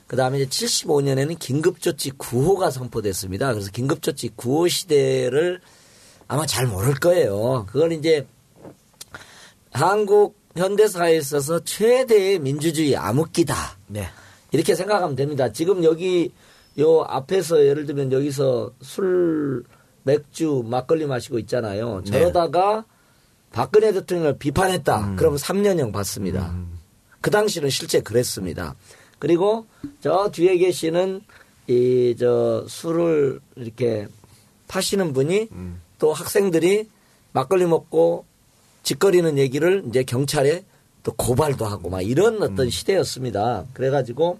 그다음에 이제 75년에는 긴급조치 9호가 선포됐습니다. 그래서 긴급조치 9호 시대를 아마 잘 모를 거예요. 그걸 이제 한국 현대사에 있어서 최대의 민주주의 암흑기다. 네. 이렇게 생각하면 됩니다. 지금 여기 요 앞에서 예를 들면 여기서 술, 맥주, 막걸리 마시고 있잖아요. 저러다가 박근혜 대통령을 비판했다. 그러면 3년형 받습니다. 그 당시는 실제 그랬습니다. 그리고 저 뒤에 계시는 술을 이렇게 파시는 분이 또 학생들이 막걸리 먹고 짓거리는 얘기를 이제 경찰에 또 고발도 하고 막 이런 어떤 시대였습니다. 그래가지고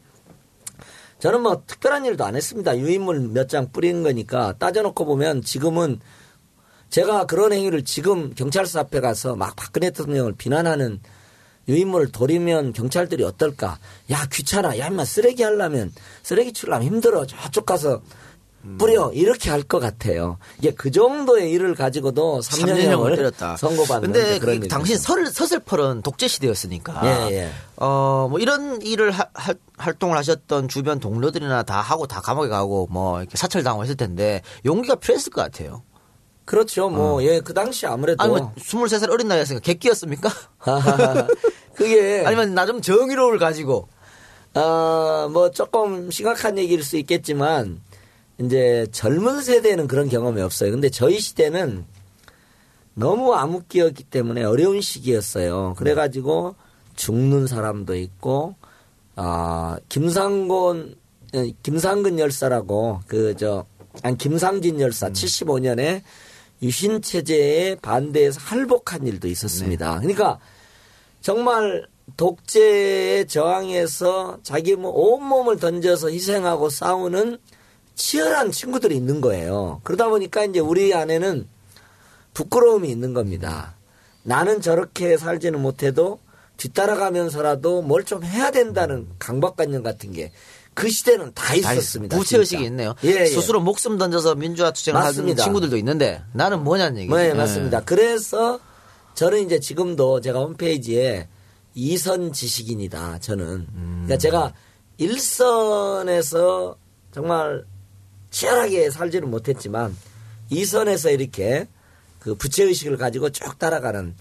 저는 뭐 특별한 일도 안 했습니다. 유인물 몇 장 뿌린 거니까 따져놓고 보면 지금은 제가 그런 행위를 지금 경찰서 앞에 가서 막 박근혜 대통령을 비난하는 유인물을 도리면 경찰들이 어떨까? 야, 귀찮아. 야, 인마 쓰레기 하려면 쓰레기 치려면 힘들어. 저쪽 가서 뿌려. 이렇게 할 것 같아요. 이게 그 정도의 일을 가지고도 3년형을 때렸다. 선고받는 근데 그런 당신 서슬퍼런 독재 시대였으니까. 예. 뭐 이런 일을 활동을 하셨던 주변 동료들이나 다 하고 다 감옥에 가고 뭐 이렇게 사철당하고 했을 텐데 용기가 필요했을 것 같아요. 그렇죠. 뭐, 그 당시 아무래도. 아니, 뭐 23살 어린 나이였으니까 객기였습니까? 그게. 아니면 나 좀 정의로움을 가지고. 뭐 조금 심각한 얘기일 수 있겠지만, 이제 젊은 세대는 그런 경험이 없어요. 근데 저희 시대는 너무 암흑기였기 때문에 어려운 시기였어요. 그래가지고 죽는 사람도 있고, 김상근 열사라고, 김상진 열사 75년에 유신체제에 반대해서 할복한 일도 있었습니다. 그러니까 정말 독재에 저항해서 자기 온몸을 던져서 희생하고 싸우는 치열한 친구들이 있는 거예요. 그러다 보니까 이제 우리 안에는 부끄러움이 있는 겁니다. 나는 저렇게 살지는 못해도 뒤따라가면서라도 뭘 좀 해야 된다는 강박관념 같은 게 그 시대는 다 있었습니다. 구체의식이 있네요. 스스로 목숨 던져서 민주화 투쟁을 하는 친구들도 있는데 나는 뭐냐는 얘기죠. 네, 맞습니다. 그래서 저는 이제 지금도 제가 홈페이지에 2선 지식인이다. 저는. 그러니까 제가 1선에서 정말 치열하게 살지는 못했지만 2선에서 이렇게 그 부채의식을 가지고 쭉 따라가는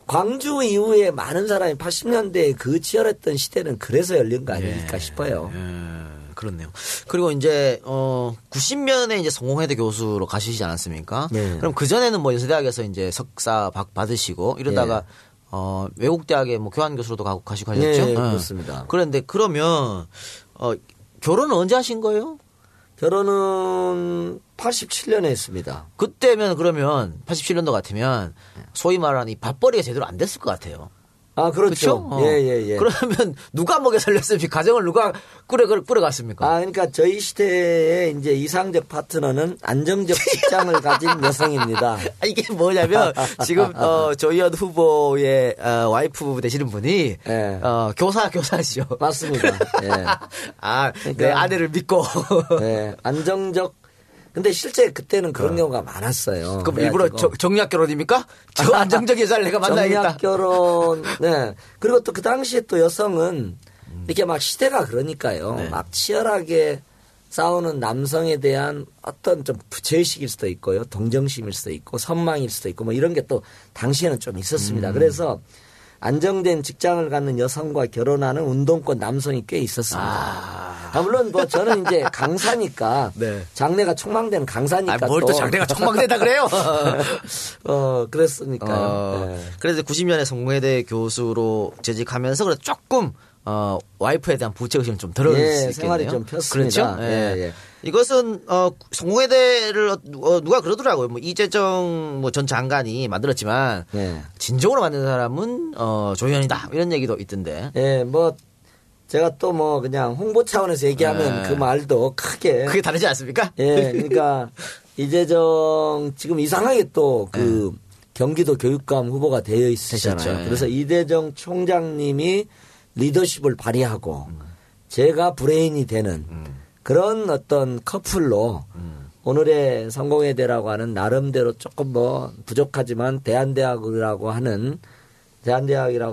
광주 이후에 많은 사람이 80년대에 그 치열했던 시대는 그래서 열린 거 아닐까 싶어요. 그렇네요. 그리고 이제 90년에 이제 성공회대 교수로 가시지 않았습니까? 그럼 그 전에는 뭐 연세대학에서 이제 석사 받으시고 이러다가 외국 대학에 뭐 교환 교수로도 가시고 하셨죠? 네, 그렇습니다. 그런데 그러면 결혼은 언제 하신 거예요? 결혼은 87년에 했습니다. 그때면 그러면 87년도 같으면 소위 말하는 이 밥벌이가 제대로 안 됐을 것 같아요. 그렇죠. 예. 그러면 누가 먹여 살렸습니까? 가정을 누가 꾸려갔습니까? 그러니까 저희 시대에 이제 이상적 파트너는 안정적 직장을 가진 여성입니다. 이게 뭐냐면 지금 조희연 후보의 와이프 되시는 분이 교사시죠. 맞습니다. 예. 그러니까, 내 아내를 믿고. 네, 안정적. 근데 실제 그때는 그런 경우가 많았어요. 그럼 일부러 정략 결혼입니까? 저 안정적 여자를 내가 만나야겠다. 정략 결혼. 네. 그리고 또 그 당시에 또 여성은 이렇게 막 시대가 그러니까요. 막 치열하게 싸우는 남성에 대한 어떤 좀 부채의식일 수도 있고요. 동정심일 수도 있고 선망일 수도 있고 뭐 이런 게 또 당시에는 좀 있었습니다. 그래서 안정된 직장을 갖는 여성과 결혼하는 운동권 남성이 꽤 있었습니다. 물론 뭐 저는 이제 강사니까 네. 장래가 촉망되는 강사니까 뭘 또 장래가 촉망되다 그래요? 그랬으니까요. 네. 그래서 90년에 성공회대 교수로 재직하면서 그래도 조금 와이프에 대한 부채의식은 좀 덜을 수 있겠네요. 생활이 좀 폈습니다. 그렇죠. 예. 이것은 성공회대를 누가 그러더라고요. 뭐 이재정 뭐 전 장관이 만들었지만 진정으로 만든 사람은 조희연이다 이런 얘기도 있던데. 예, 뭐 제가 또 뭐 그냥 홍보 차원에서 얘기하면 그 말도 크게 다르지 않습니까? 예, 그러니까 이재정 지금 이상하게 또 그 경기도 교육감 후보가 되어 있으시잖아요. 그래서 이재정 총장님이 리더십을 발휘하고 제가 브레인이 되는 그런 어떤 커플로 오늘의 성공회대라고 하는 나름대로 조금 뭐 부족하지만 대한대학이라고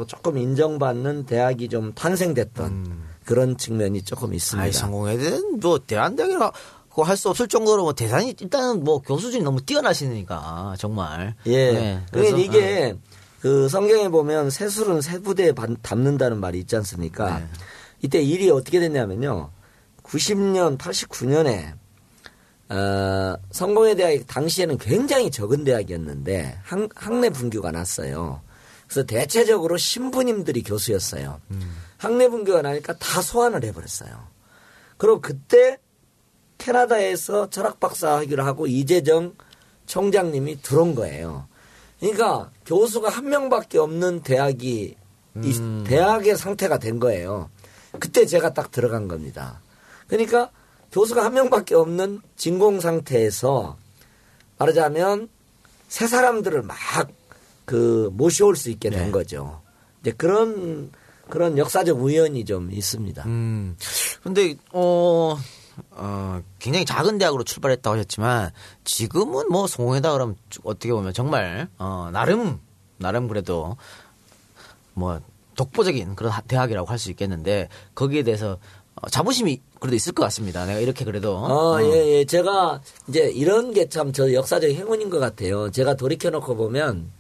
조금 인정받는 대학이 좀 탄생됐던 그런 측면이 조금 있습니다. 성공회대는 뭐 대한대학이라고 할 수 없을 정도로 뭐 대단히 일단은 뭐 교수진이 너무 뛰어나시니까 정말. 예. 네, 그래서 이게 그 성경에 보면 새술은 새 부대에 담는다는 말이 있지 않습니까? 이때 일이 어떻게 됐냐면요. 89년에 성공회대학이 당시에는 굉장히 적은 대학이었는데 학내 분규가 났어요. 그래서 대체적으로 신부님들이 교수였어요. 학내 분규가 나니까 다 소환을 해버렸어요. 그리고 그때 캐나다에서 철학박사 학위를 하고 이재정 총장님이 들어온 거예요. 그러니까 교수가 한 명밖에 없는 대학이 대학의 상태가 된 거예요. 그때 제가 딱 들어간 겁니다. 그러니까 교수가 한 명밖에 없는 진공 상태에서 말하자면 새 사람들을 막 모셔올 수 있게 된 거죠. 이제 그런 역사적 우연이 좀 있습니다. 근데 굉장히 작은 대학으로 출발했다고 하셨지만 지금은 뭐 성공회다 그러면 어떻게 보면 정말 나름 그래도 뭐 독보적인 그런 대학이라고 할 수 있겠는데 거기에 대해서 자부심이 그래도 있을 것 같습니다. 내가 이렇게 그래도. 예. 제가 이제 이런 게 참 저 역사적 행운인 것 같아요. 제가 돌이켜놓고 보면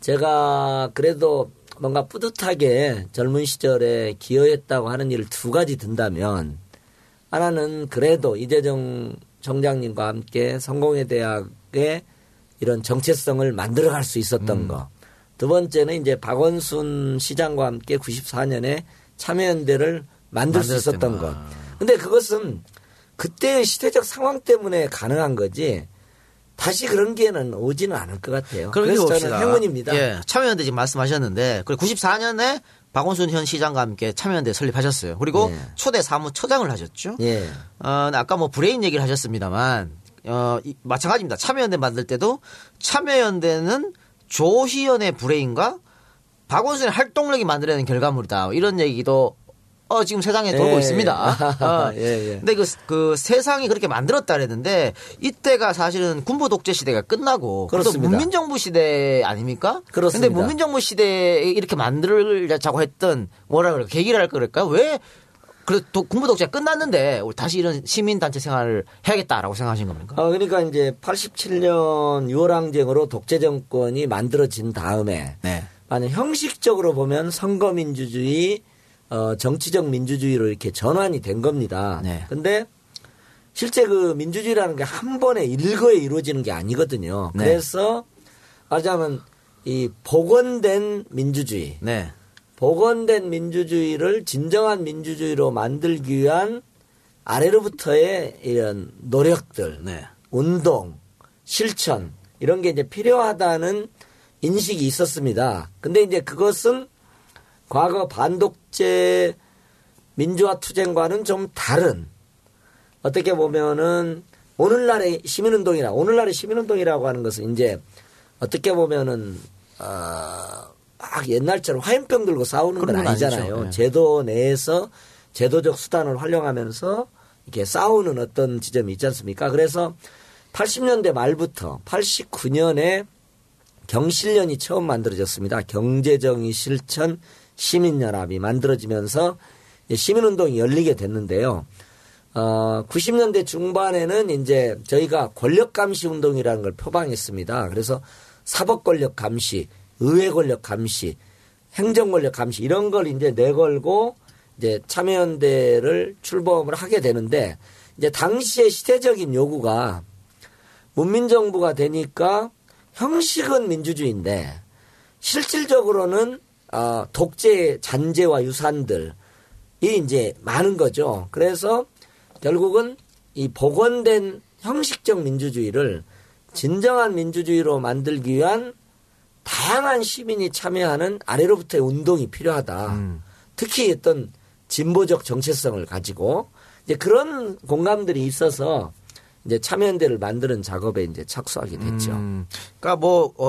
제가 그래도 뭔가 뿌듯하게 젊은 시절에 기여했다고 하는 일을 두 가지 든다면 하나는 그래도 이재정 총장님과 함께 성공회대학의 이런 정체성을 만들어갈 수 있었던 거. 두 번째는 이제 박원순 시장과 함께 94년에 참여연대를 만들 수 있었던 것. 근데 그것은 그때의 시대적 상황 때문에 가능한 거지 다시 그런 기회는 오지는 않을 것 같아요. 그래서 저는 행운입니다. 예, 참여연대 지금 말씀하셨는데 그리고 94년에 박원순 현 시장과 함께 참여연대 설립하셨어요. 그리고 초대 사무처장을 하셨죠. 아까 뭐 브레인 얘기를 하셨습니다만 마찬가지입니다. 참여연대 만들 때도 참여연대는 조희연의 브레인과 박원순의 활동력이 만들어낸 결과물이다. 이런 얘기도 지금 세상에 돌고 있습니다. 근데 그 세상이 그렇게 만들었다 그랬는데 이때가 사실은 군부 독재 시대가 끝나고 그렇습니다. 문민정부 시대 아닙니까? 그런데 문민정부 시대에 이렇게 만들자고 했던 뭐라 그럴까 계기를 그럴까요? 왜 군부 독재가 끝났는데 다시 이런 시민단체 생활을 해야겠다라고 생각하신 겁니까? 그러니까 이제 87년 6월항쟁으로 독재 정권이 만들어진 다음에 만약 형식적으로 보면 선거민주주의 정치적 민주주의로 이렇게 전환이 된 겁니다. 근데 실제 그 민주주의라는 게 한 번에 일거에 이루어지는 게 아니거든요. 그래서 말하자면 이 복원된 민주주의. 복원된 민주주의를 진정한 민주주의로 만들기 위한 아래로부터의 이런 노력들, 운동, 실천 이런 게 이제 필요하다는 인식이 있었습니다. 근데 이제 그것은 과거 반독재 민주화 투쟁과는 좀 다른 어떻게 보면은 오늘날의 시민운동이라고 하는 것은 이제 어떻게 보면은 막 옛날처럼 화염병 들고 싸우는 건 아니잖아요. 제도 내에서 제도적 수단을 활용하면서 이렇게 싸우는 어떤 지점이 있지 않습니까? 그래서 80년대 말부터 89년에 경실련이 처음 만들어졌습니다. 경제정의 실천 시민연합이 만들어지면서 시민운동이 열리게 됐는데요. 90년대 중반에는 이제 저희가 권력감시 운동이라는 걸 표방했습니다. 그래서 사법 권력 감시, 의회 권력 감시, 행정권력 감시 이런 걸 이제 내걸고 이제 참여연대를 출범을 하게 되는데 이제 당시의 시대적인 요구가 문민정부가 되니까 형식은 민주주의인데 실질적으로는 독재 잔재와 유산들이 이제 많은 거죠. 그래서 결국은 이 복원된 형식적 민주주의를 진정한 민주주의로 만들기 위한 다양한 시민이 참여하는 아래로부터의 운동이 필요하다. 특히 어떤 진보적 정체성을 가지고 이제 그런 공감들이 있어서 이제 참여연대를 만드는 작업에 이제 착수하게 됐죠. 그러니까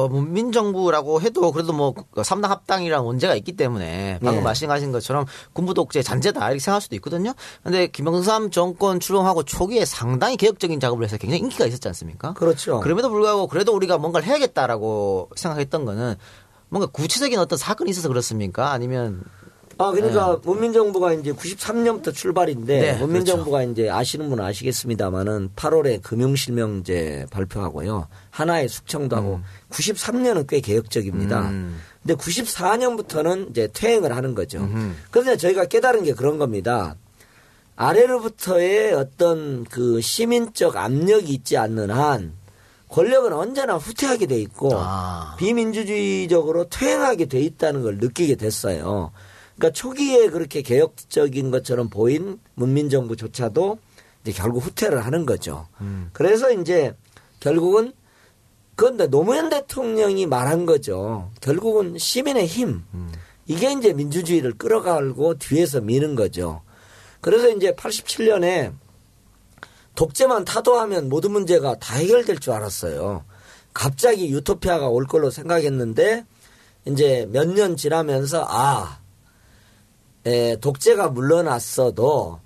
문민정부라고 해도 그래도 뭐 3당 합당이랑 원죄가 있기 때문에 방금 말씀하신 것처럼 군부 독재 잔재다 이렇게 생각할 수도 있거든요. 그런데 김영삼 정권 출범하고 초기에 상당히 개혁적인 작업을 해서 굉장히 인기가 있었지 않습니까? 그렇죠. 그럼에도 불구하고 그래도 우리가 뭔가를 해야겠다라고 생각했던 거는 뭔가 구체적인 어떤 사건이 있어서 그렇습니까? 아니면 그러니까 문민정부가 이제 93년부터 출발인데 네, 문민정부가 그렇죠. 이제 아시는 분은 아시겠습니다만은 8월에 금융실명제 발표하고요. 하나의 숙청도 하고 93년은 꽤 개혁적입니다. 근데 94년부터는 이제 퇴행을 하는 거죠. 그런데 저희가 깨달은 게 그런 겁니다. 아래로부터의 어떤 그 시민적 압력이 있지 않는 한 권력은 언제나 후퇴하게 돼 있고 비민주주의적으로 퇴행하게 돼 있다는 걸 느끼게 됐어요. 그러니까 초기에 그렇게 개혁적인 것처럼 보인 문민정부조차도 이제 결국 후퇴를 하는 거죠. 그래서 이제 결국은 그런데 노무현 대통령이 말한 거죠. 결국은 시민의 힘. 이게 이제 민주주의를 끌어가고 뒤에서 미는 거죠. 그래서 이제 87년에 독재만 타도하면 모든 문제가 다 해결될 줄 알았어요. 갑자기 유토피아가 올 걸로 생각했는데 이제 몇 년 지나면서 독재가 물러났어도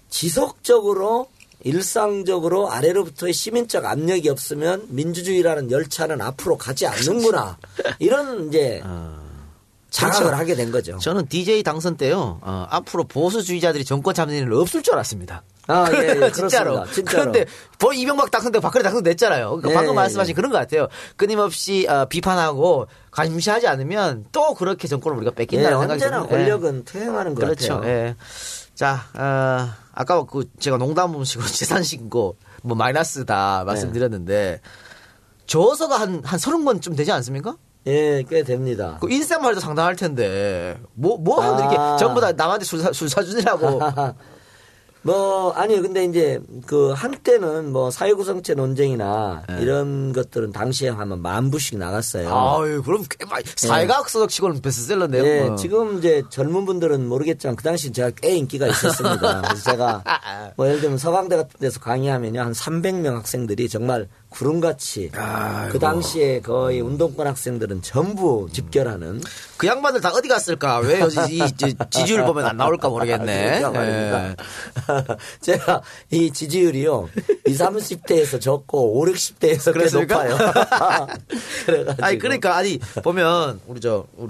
지속적으로 일상적으로 아래로부터의 시민적 압력이 없으면 민주주의라는 열차는 앞으로 가지 않는구나. 이런 이제 자각을 하게 된 거죠. 저는 DJ 당선 때요. 앞으로 보수주의자들이 정권 잡는 일은 없을 줄 알았습니다. 예, 진짜로. 그런데 이명박 당선 때 박근혜 당선 됐잖아요. 그러니까 방금 말씀하신 그런 것 같아요. 끊임없이 비판하고 감시하지 않으면 또 그렇게 정권을 우리가 뺏긴다는 생각이 언제나 권력은 퇴행하는 것 그렇죠. 같아요. 예. 자, 아까 제가 농담식으로 재산 신고 마이너스다 말씀드렸는데 저서가 한 30권쯤 되지 않습니까? 예, 꽤 됩니다. 그 인쇄만 해도 상당할 텐데 하는 이렇게 전부 다 남한테 술 사주느라고. 아니요. 근데 이제 한때는 사회구성체 논쟁이나 이런 것들은 당시에 하면 10,000부씩 나갔어요. 아유, 그럼 꽤 많이, 사회과학 서적 치고는 베스트셀러인데요. 네, 지금 이제 젊은 분들은 모르겠지만 그 당시 제가 꽤 인기가 있었습니다. 그래서 제가 예를 들면 서강대 같은 데서 강의하면요. 한 300명 학생들이 정말 구름같이 그 당시에 거의 운동권 학생들은 전부 집결하는 그 양반들 다 어디 갔을까? 왜 이 지지율 보면 안 나올까 모르겠네. 네. 제가 이 지지율이요 20, 30대에서 적고 5, 60대에서 꽤 높아요. 그러니까 보면 우리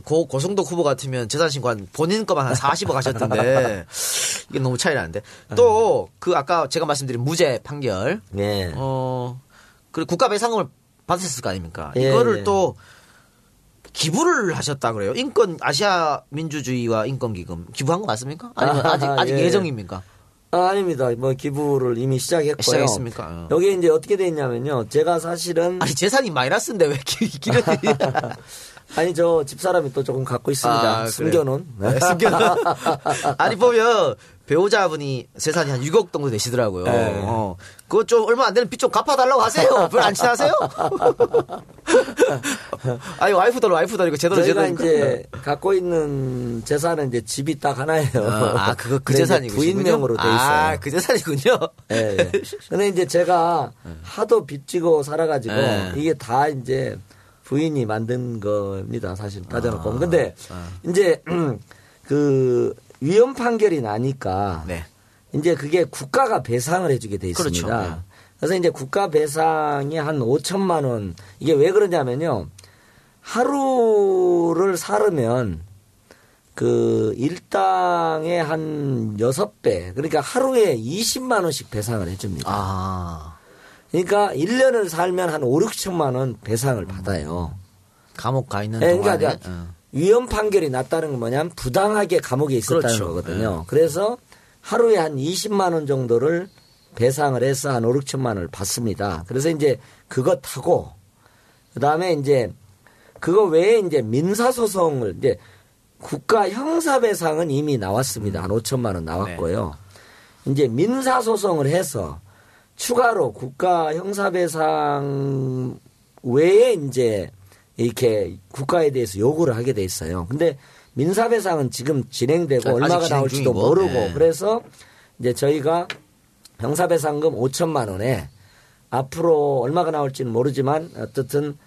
고성덕 후보 같으면 재산신고 한 본인 거만 한 40억 하셨던데 이게 너무 차이 나는데 또 아까 제가 말씀드린 무죄 판결. 네. 그리고 국가 배상금을 받으셨을 거 아닙니까? 이거를 또 기부를 하셨다 그래요. 아시아 민주주의와 인권기금 기부한 거 맞습니까? 아니면 아직 예정입니까? 아닙니다. 기부를 이미 시작했고요. 시작했습니까? 여기 이제 어떻게 돼 있냐면요. 제가 사실은 재산이 마이너스인데 왜 기부를 저 집사람이 또 조금 갖고 있습니다. 숨겨놓은. 네, 숨겨놓은. 보면 배우자분이 재산이 한 6억 정도 되시더라고요. 그거 좀 얼마 안 되는 빚 좀 갚아달라고 하세요. 별로 안 친하세요? 와이프들 이거 제대로. 저희가 이제 갖고 있는 재산은 이제 집이 딱 하나예요. 그 재산이군요. 부인명으로 돼 있어요. 그 재산이군요. 네. 근데 이제 제가 하도 빚지고 살아가지고 이게 다 이제 부인이 만든 겁니다. 사실 따져놓고. 근데 이제 위헌 판결이 나니까 이제 그게 국가가 배상을 해주게 돼 있습니다. 그렇죠. 그래서 이제 국가 배상이 한 5천만 원. 이게 왜 그러냐면요. 하루를 살으면 일당의 한 6배. 그러니까 하루에 20만 원씩 배상을 해줍니다. 그러니까 1년을 살면 한 5, 6천만 원 배상을 받아요. 감옥 가 있는 동안에. 그러니까 위헌 판결이 났다는 건 뭐냐면 부당하게 감옥에 있었다는 그렇죠. 거거든요. 네. 그래서 하루에 한 20만 원 정도를 배상을 해서 한 5, 6천만 원을 받습니다. 그래서 이제 그거 타고 그다음에 이제 그거 외에 이제 민사소송을 이제 국가 형사배상은 이미 나왔습니다. 한 5천만 원 나왔고요. 네. 이제 민사소송을 해서 추가로 국가 형사배상 외에 이제 이렇게 국가에 대해서 요구를 하게 돼 있어요. 근데 민사배상은 지금 진행되고 얼마가 나올지도 모르고 네. 그래서 이제 저희가 형사배상금 5천만 원에 앞으로 얼마가 나올지는 모르지만 어쨌든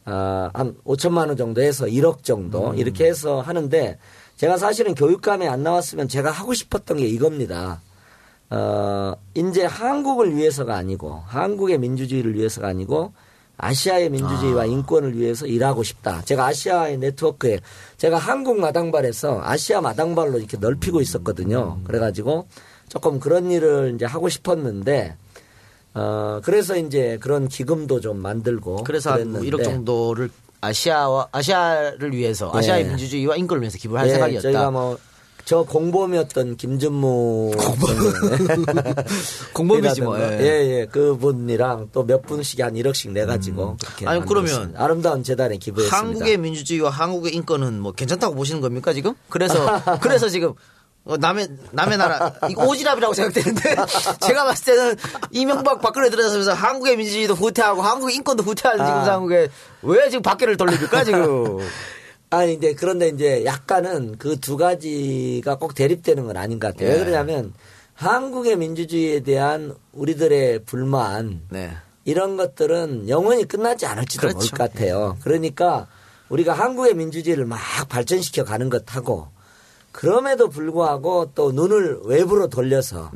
한 5천만 원 정도 해서 1억 정도 이렇게 해서 하는데 제가 사실은 교육감에 안 나왔으면 제가 하고 싶었던 게 이겁니다. 이제 한국을 위해서가 아니고 한국의 민주주의를 위해서가 아니고 아시아의 민주주의와 인권을 위해서 일하고 싶다. 제가 아시아의 네트워크에 제가 한국 마당발에서 아시아 마당발로 이렇게 넓히고 있었거든요. 그래가지고 조금 그런 일을 이제 하고 싶었는데 그래서 이제 그런 기금도 좀 만들고 그래서 한 1억 정도를 아시아를 위해서 네. 아시아의 민주주의와 인권을 위해서 기부를 할 네, 생각이었다. 저희가 뭐 저 공범이었던 김준무 공범이지 뭐. 예. 그분이랑 또 몇 분씩 한 1억씩 내 가지고 그렇게 아니 만들었습니다. 그러면 아름다운 재단에 기부했습니다. 한국의 민주주의와 한국의 인권은 뭐 괜찮다고 보시는 겁니까 지금? 그래서 지금 남의 나라 이거 오지랖이라고 생각되는데 제가 봤을 때는 이명박 박근혜 들어서면서 한국의 민주주의도 후퇴하고 한국의 인권도 후퇴하는 지금 한국에 왜 지금 박근혜를 돌립니까 지금? 아니 이제 그런데 이제 약간은 그 두 가지가 꼭 대립되는 건 아닌 것 같아요. 왜 그러냐면 한국의 민주주의에 대한 우리들의 불만 이런 것들은 영원히 끝나지 않을지도 모를 것 같아요. 그러니까 우리가 한국의 민주주의를 막 발전시켜 가는 것하고 그럼에도 불구하고 또 눈을 외부로 돌려서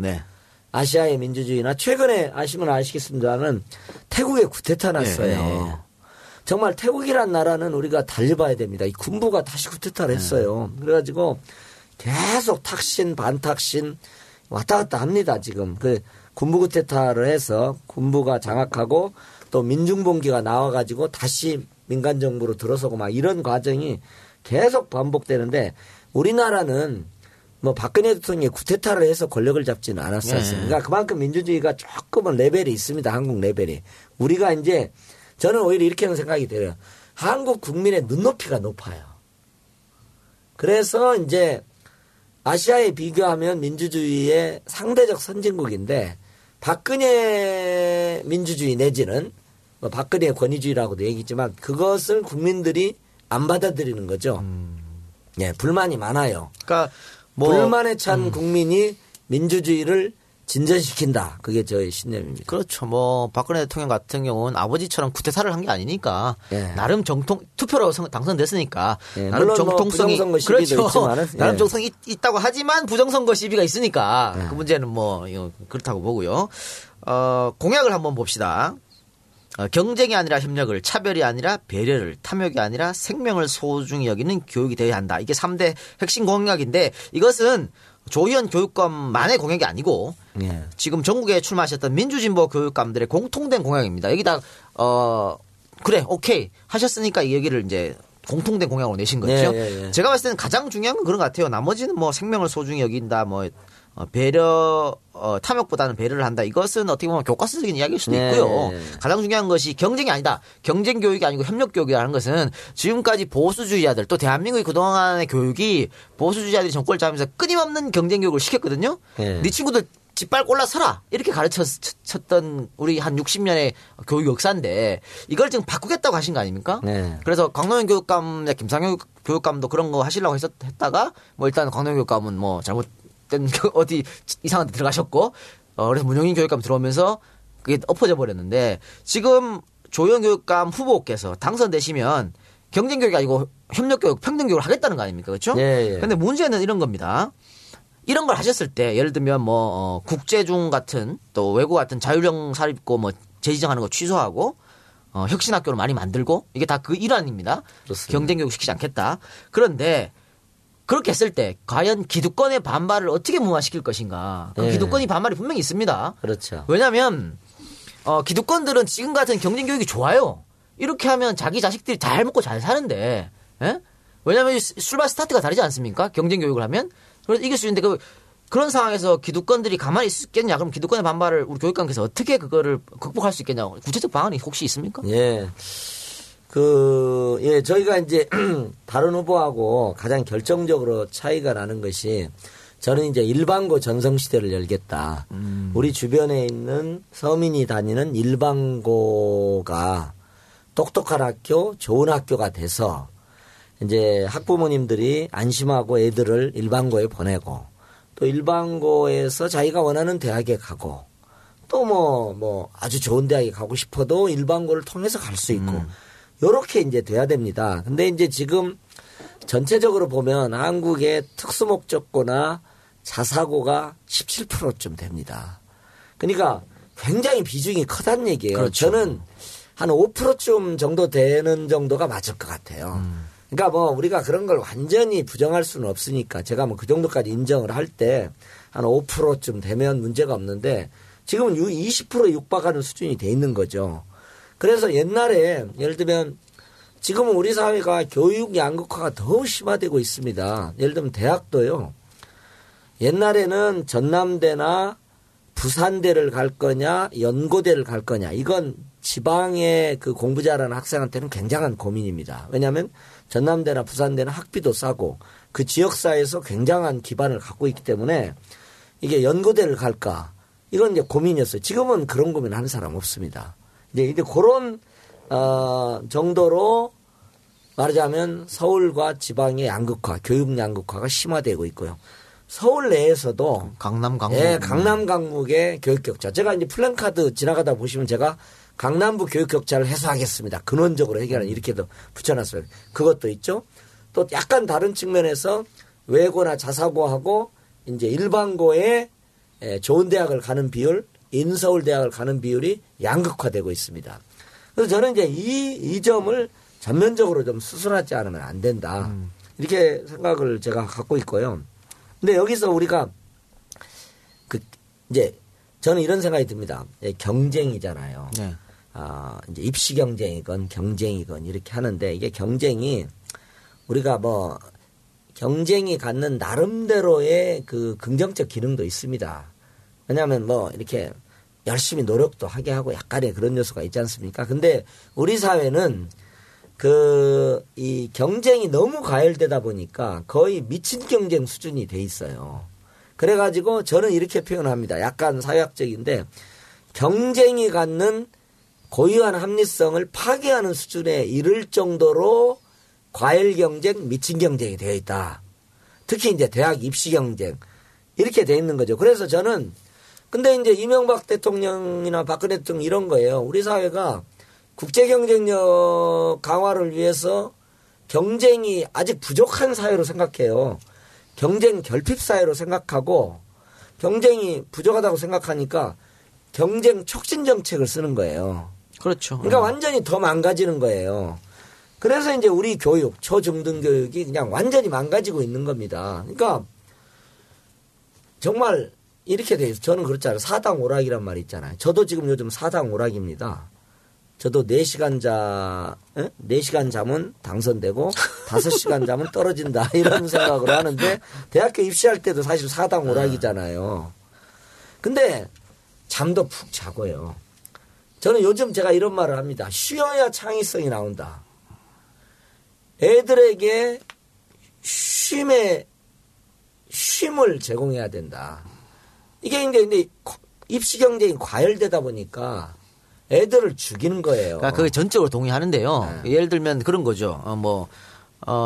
아시아의 민주주의나 최근에 아시면 아시겠습니다만 태국에 쿠데타 났어요. 정말 태국이란 나라는 우리가 달려봐야 됩니다. 이 군부가 다시 쿠데타를 했어요. 그래가지고 계속 탁신 반탁신 왔다 갔다 합니다. 지금 그 군부 쿠데타를 해서 군부가 장악하고 또 민중봉기가 나와가지고 다시 민간 정부로 들어서고 막 이런 과정이 계속 반복되는데 우리나라는 뭐 박근혜 대통령이 쿠데타를 해서 권력을 잡지는 않았어요. 그러니까 그만큼 민주주의가 조금은 레벨이 있습니다. 한국 레벨이. 우리가 이제 저는 오히려 이렇게는 생각이 들어요. 한국 국민의 눈높이가 높아요. 그래서 이제 아시아에 비교하면 민주주의의 상대적 선진국인데 박근혜 민주주의 내지는 뭐 박근혜 권위주의라고도 얘기했지만 그것을 국민들이 안 받아들이는 거죠. 예, 불만이 많아요. 그러니까 불만에 찬 국민이 민주주의를 진전시킨다. 그게 저의 신념입니다. 그렇죠. 뭐 박근혜 대통령 같은 경우는 아버지처럼 쿠데타를 한 게 아니니까 나름 정통 투표로 당선됐으니까 나름 정통성이 그렇죠. 나름 정통성이 있다고 하지만 부정선거 시비가 있으니까 그 문제는 뭐 그렇다고 보고요. 공약을 한번 봅시다. 경쟁이 아니라 협력을, 차별이 아니라 배려를, 탐욕이 아니라 생명을 소중히 여기는 교육이 되어야 한다. 이게 3대 핵심 공약인데 이것은 조희연 교육감만의 공약이 아니고 지금 전국에 출마하셨던 민주진보 교육감들의 공통된 공약입니다. 여기다 그래 오케이 하셨으니까 이 얘기를 이제 공통된 공약으로 내신 거죠. 제가 봤을 때는 가장 중요한 건 그런 것 같아요. 나머지는 뭐 생명을 소중히 여긴다, 뭐 배려, 탐욕보다는 배려를 한다. 이것은 어떻게 보면 교과서적인 이야기일 수도 있고요. 가장 중요한 것이 경쟁이 아니다. 경쟁 교육이 아니고 협력 교육이라는 것은 지금까지 보수주의자들 또 대한민국의 그동안의 교육이 보수주의자들이 정권을 잡으면서 끊임없는 경쟁 교육을 시켰거든요. 네 친구들 짓밟고 올라서라 이렇게 가르쳤던 우리 한 60년의 교육 역사인데 이걸 지금 바꾸겠다고 하신 거 아닙니까? 그래서 광노현 교육감, 김상현 교육감도 그런 거 하시려고 했다가 뭐 일단 광노현 교육감은 뭐 잘못 어디 이상한 데 들어가셨고 그래서 문용인 교육감 들어오면서 그게 엎어져 버렸는데 지금 조희연 교육감 후보께서 당선되시면 경쟁 교육이 아니고 협력 교육, 평등 교육을 하겠다는 거 아닙니까? 그렇죠? 그런데 문제는 이런 겁니다. 이런 걸 하셨을 때 예를 들면 뭐 국제중 같은 또 외고 같은 자율형 사립고 뭐 재지정하는 거 취소하고 혁신학교를 많이 만들고 이게 다 그 일환입니다. 그렇습니다. 경쟁 교육 시키지 않겠다. 그런데 그렇게 했을 때 과연 기득권의 반발을 어떻게 무마시킬 것인가. 그 기득권이 반발이 분명히 있습니다. 그렇죠. 왜냐하면 기득권들은 지금 같은 경쟁 교육이 좋아요. 이렇게 하면 자기 자식들이 잘 먹고 잘 사는데 왜냐하면 출발 스타트가 다르지 않습니까? 경쟁 교육을 하면. 그래서 이길 수 있는데 그런 상황에서 기득권들이 가만히 있겠냐? 그럼 기득권의 반발을 우리 교육감께서 어떻게 그거를 극복할 수 있겠냐? 구체적 방안이 혹시 있습니까? 예. 저희가 이제 다른 후보하고 가장 결정적으로 차이가 나는 것이 저는 이제 일반고 전성시대를 열겠다. 우리 주변에 있는 서민이 다니는 일반고가 똑똑한 학교, 좋은 학교가 돼서 이제 학부모님들이 안심하고 애들을 일반고에 보내고 또 일반고에서 자기가 원하는 대학에 가고 또 뭐 아주 좋은 대학에 가고 싶어도 일반고를 통해서 갈 수 있고 요렇게 이제 돼야 됩니다. 근데 이제 지금 전체적으로 보면 한국의 특수목적고나 자사고가 17%쯤 됩니다. 그러니까 굉장히 비중이 크다는 얘기예요. 그렇죠. 저는 한 5%쯤 정도 되는 정도가 맞을 것 같아요. 그러니까 뭐 우리가 그런 걸 완전히 부정할 수는 없으니까 제가 뭐 그 정도까지 인정을 할 때 한 5%쯤 되면 문제가 없는데 지금은 20%에 육박하는 수준이 돼 있는 거죠. 그래서 옛날에 예를 들면 지금은 우리 사회가 교육 양극화가 더 심화되고 있습니다. 예를 들면 대학도요. 옛날에는 전남대나 부산대를 갈 거냐 연고대를 갈 거냐 이건 지방의 그 공부 잘하는 학생한테는 굉장한 고민입니다. 왜냐하면 전남대나 부산대는 학비도 싸고 그 지역사회에서 굉장한 기반을 갖고 있기 때문에 이게 연고대를 갈까 이건 이제 고민이었어요. 지금은 그런 고민 하는 사람 없습니다. 이제 그런 정도로 말하자면 서울과 지방의 양극화, 교육 양극화가 심화되고 있고요. 서울 내에서도 강남 강북. 예, 강남 강북의 교육 격차. 제가 이제 플랜카드 지나가다 보시면 제가 강남부 교육 격차를 해소하겠습니다. 근원적으로 해결하는 이렇게도 붙여놨어요. 그것도 있죠. 또 약간 다른 측면에서 외고나 자사고하고 이제 일반고에 좋은 대학을 가는 비율, 인서울 대학을 가는 비율이 양극화되고 있습니다. 그래서 저는 이제 이 점을 전면적으로 좀 수술하지 않으면 안 된다. 이렇게 생각을 제가 갖고 있고요. 근데 여기서 우리가 이제 저는 이런 생각이 듭니다. 경쟁이잖아요. 네. 이제 입시 경쟁이건 경쟁이건 이렇게 하는데 이게 경쟁이 우리가 뭐 경쟁이 갖는 나름대로의 그 긍정적 기능도 있습니다. 왜냐하면 뭐 이렇게 열심히 노력도 하게 하고 약간의 그런 요소가 있지 않습니까? 근데 우리 사회는 이 경쟁이 너무 과열되다 보니까 거의 미친 경쟁 수준이 돼 있어요. 그래가지고 저는 이렇게 표현합니다. 약간 사회학적인데 경쟁이 갖는 고유한 합리성을 파괴하는 수준에 이를 정도로 과열 경쟁, 미친 경쟁이 되어 있다. 특히 이제 대학 입시 경쟁 이렇게 되어 있는 거죠. 그래서 저는 근데 이제 이명박 대통령이나 박근혜 대통령 이런 거예요. 우리 사회가 국제 경쟁력 강화를 위해서 경쟁이 아직 부족한 사회로 생각해요. 경쟁 결핍 사회로 생각하고 경쟁이 부족하다고 생각하니까 경쟁 촉진 정책을 쓰는 거예요. 그렇죠. 그러니까 완전히 더 망가지는 거예요. 그래서 이제 우리 교육, 초중등 교육이 그냥 완전히 망가지고 있는 겁니다. 그러니까 정말 이렇게 돼 있어요. 저는 그렇잖아요. 사당 오락이란 말이 있잖아요. 저도 지금 요즘 사당 오락입니다. 저도 4시간 잠은 당선되고 5시간 잠은 떨어진다. 이런 생각으로 하는데 대학교 입시할 때도 사실 사당 오락이잖아요. 근데 잠도 푹 자고요. 저는 요즘 제가 이런 말을 합니다. 쉬어야 창의성이 나온다. 애들에게 쉼을 제공해야 된다. 이게 근데 입시 경쟁이 과열되다 보니까 애들을 죽이는 거예요. 그러니까 그게 전적으로 동의하는데요. 네. 예를 들면 그런 거죠.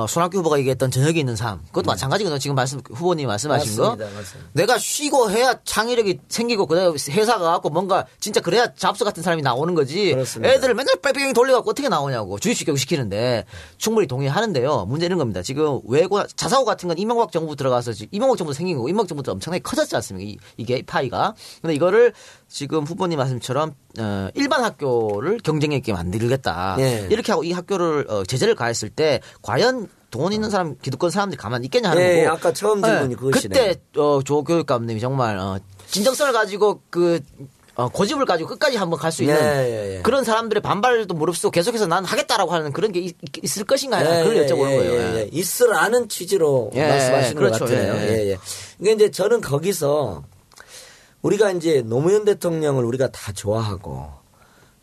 손학규 후보가 얘기했던 저녁에 있는 삶. 그것도 마찬가지거든요. 지금 후보님 말씀하신 맞습니다. 거. 맞습니다. 내가 쉬고 해야 창의력이 생기고 그다음에 회사가 갖고 뭔가 진짜 그래야 잡스 같은 사람이 나오는 거지. 그렇습니다. 애들을 맨날 뺑뺑 돌려갖고 어떻게 나오냐고. 주입식 교육 시키는데 충분히 동의하는데요. 문제는 이런 겁니다. 지금 외고 자사고 같은 건 이명박 정부 들어가서 이명박 정부 생긴 거고 이명박 정부도 엄청나게 커졌지 않습니까? 이게 파이가. 근데 이거를 지금 후보님 말씀처럼 일반 학교를 경쟁력 있게 만들겠다. 네. 이렇게 하고 이 학교를 제재를 가했을 때 과연 돈 있는 사람 기득권 사람들이 가만히 있겠냐 하는 네, 거고. 아까 처음 질문이 그것이네. 그때 조 교육감님이 정말 진정성을 가지고 고집을 가지고 끝까지 한번 갈 수 있는 그런 사람들의 반발도 무릅쓰고 계속해서 난 하겠다라고 하는 그런 게 있을 것인가 그걸 여쭤보는 거예요. 있으라는 취지로 말씀하시는 그렇죠. 것 같아요. 그러니까 이제 저는 거기서 우리가 이제 노무현 대통령을 우리가 다 좋아하고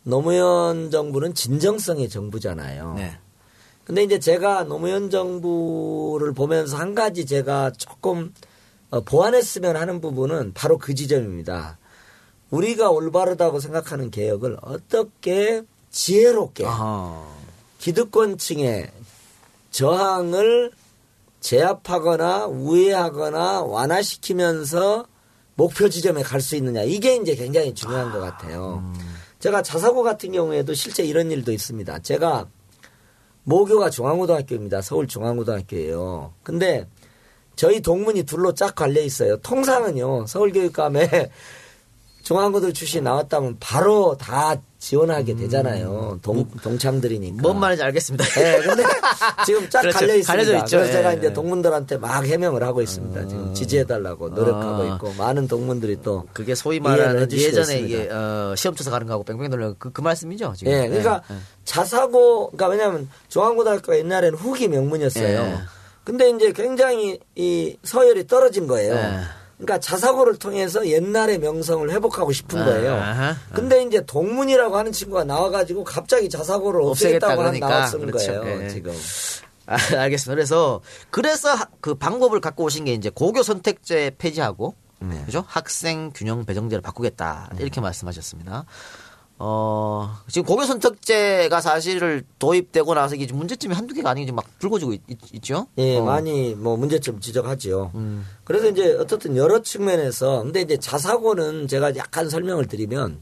노무현 정부는 진정성의 정부잖아요. 근데 이제 제가 노무현 정부를 보면서 한 가지 제가 조금 보완했으면 하는 부분은 바로 그 지점입니다. 우리가 올바르다고 생각하는 개혁을 어떻게 지혜롭게 기득권층의 저항을 제압하거나 우회하거나 완화시키면서 목표 지점에 갈 수 있느냐. 이게 이제 굉장히 중요한 것 같아요. 제가 자사고 같은 경우에도 실제 이런 일도 있습니다. 제가 모교가 중앙고등학교입니다. 서울중앙고등학교예요. 근데 저희 동문이 둘로 쫙 갈려 있어요. 통상은요. 서울교육감에 중앙고등 출신 나왔다면 바로 다 지원하게 되잖아요. 동창들이니까. 뭔 말인지 알겠습니다. 네, 근데 지금 쫙 그렇죠. 갈려 있습니다. 갈려져 있죠. 그래서 제가 이제 동문들한테 막 해명을 하고 있습니다. 지금 지지해달라고 노력하고 있고 많은 동문들이 또 그게 소위 말하는 예전에 이게 시험 쳐서 가는 거하고 뺑뺑 돌려 그 말씀이죠. 지금. 예, 그러니까 자사고, 그러니까 왜냐하면 중앙고등학교가 옛날에는 후기 명문이었어요. 근데 이제 굉장히 이 서열이 떨어진 거예요. 그러니까 자사고를 통해서 옛날의 명성을 회복하고 싶은 거예요. 근데 이제 동문이라고 하는 친구가 나와가지고 갑자기 자사고를 없애겠다고 그러니까. 나왔은 그렇죠. 거예요. 지금. 알겠습니다. 그래서 그 방법을 갖고 오신 게 이제 고교 선택제 폐지하고 그죠? 학생 균형 배정제를 바꾸겠다 이렇게 말씀하셨습니다. 지금 고교 선택제가 사실 도입되고 나서 이게 문제점이 한두 개가 아니고 막 불거지고 있죠? 예, 많이 뭐 문제점 지적하죠. 그래서 이제 어떻든 여러 측면에서 근데 이제 자사고는 제가 약간 설명을 드리면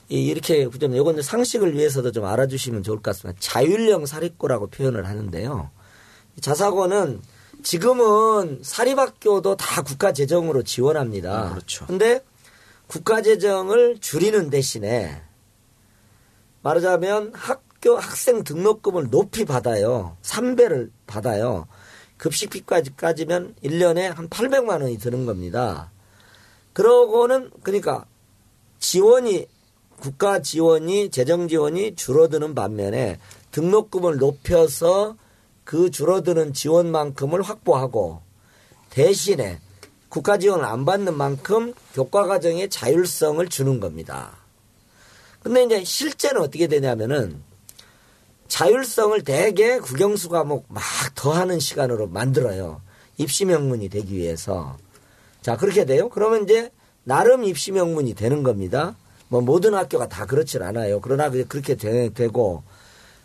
이렇게 좀 요건 상식을 위해서도 좀 알아주시면 좋을 것 같습니다. 자율형 사립고라고 표현을 하는데요. 자사고는 지금은 사립학교도 다 국가 재정으로 지원합니다. 그렇죠. 근데 국가 재정을 줄이는 대신에 말하자면 학생 등록금을 높이 받아요. 3배를 받아요. 급식비까지 까지면 1년에 한 800만 원이 드는 겁니다. 그러고는 그러니까 국가 지원이 재정 지원이 줄어드는 반면에 등록금을 높여서 그 줄어드는 지원만큼을 확보하고 대신에 국가 지원을 안 받는 만큼 교과 과정의 자율성을 주는 겁니다. 근데 이제 실제는 어떻게 되냐면은 자율성을 대개 국영수 과목 막 더하는 시간으로 만들어요. 입시 명문이 되기 위해서. 자, 그렇게 돼요. 그러면 이제 나름 입시 명문이 되는 겁니다. 뭐 모든 학교가 다 그렇진 않아요. 그러나 그렇게 되고.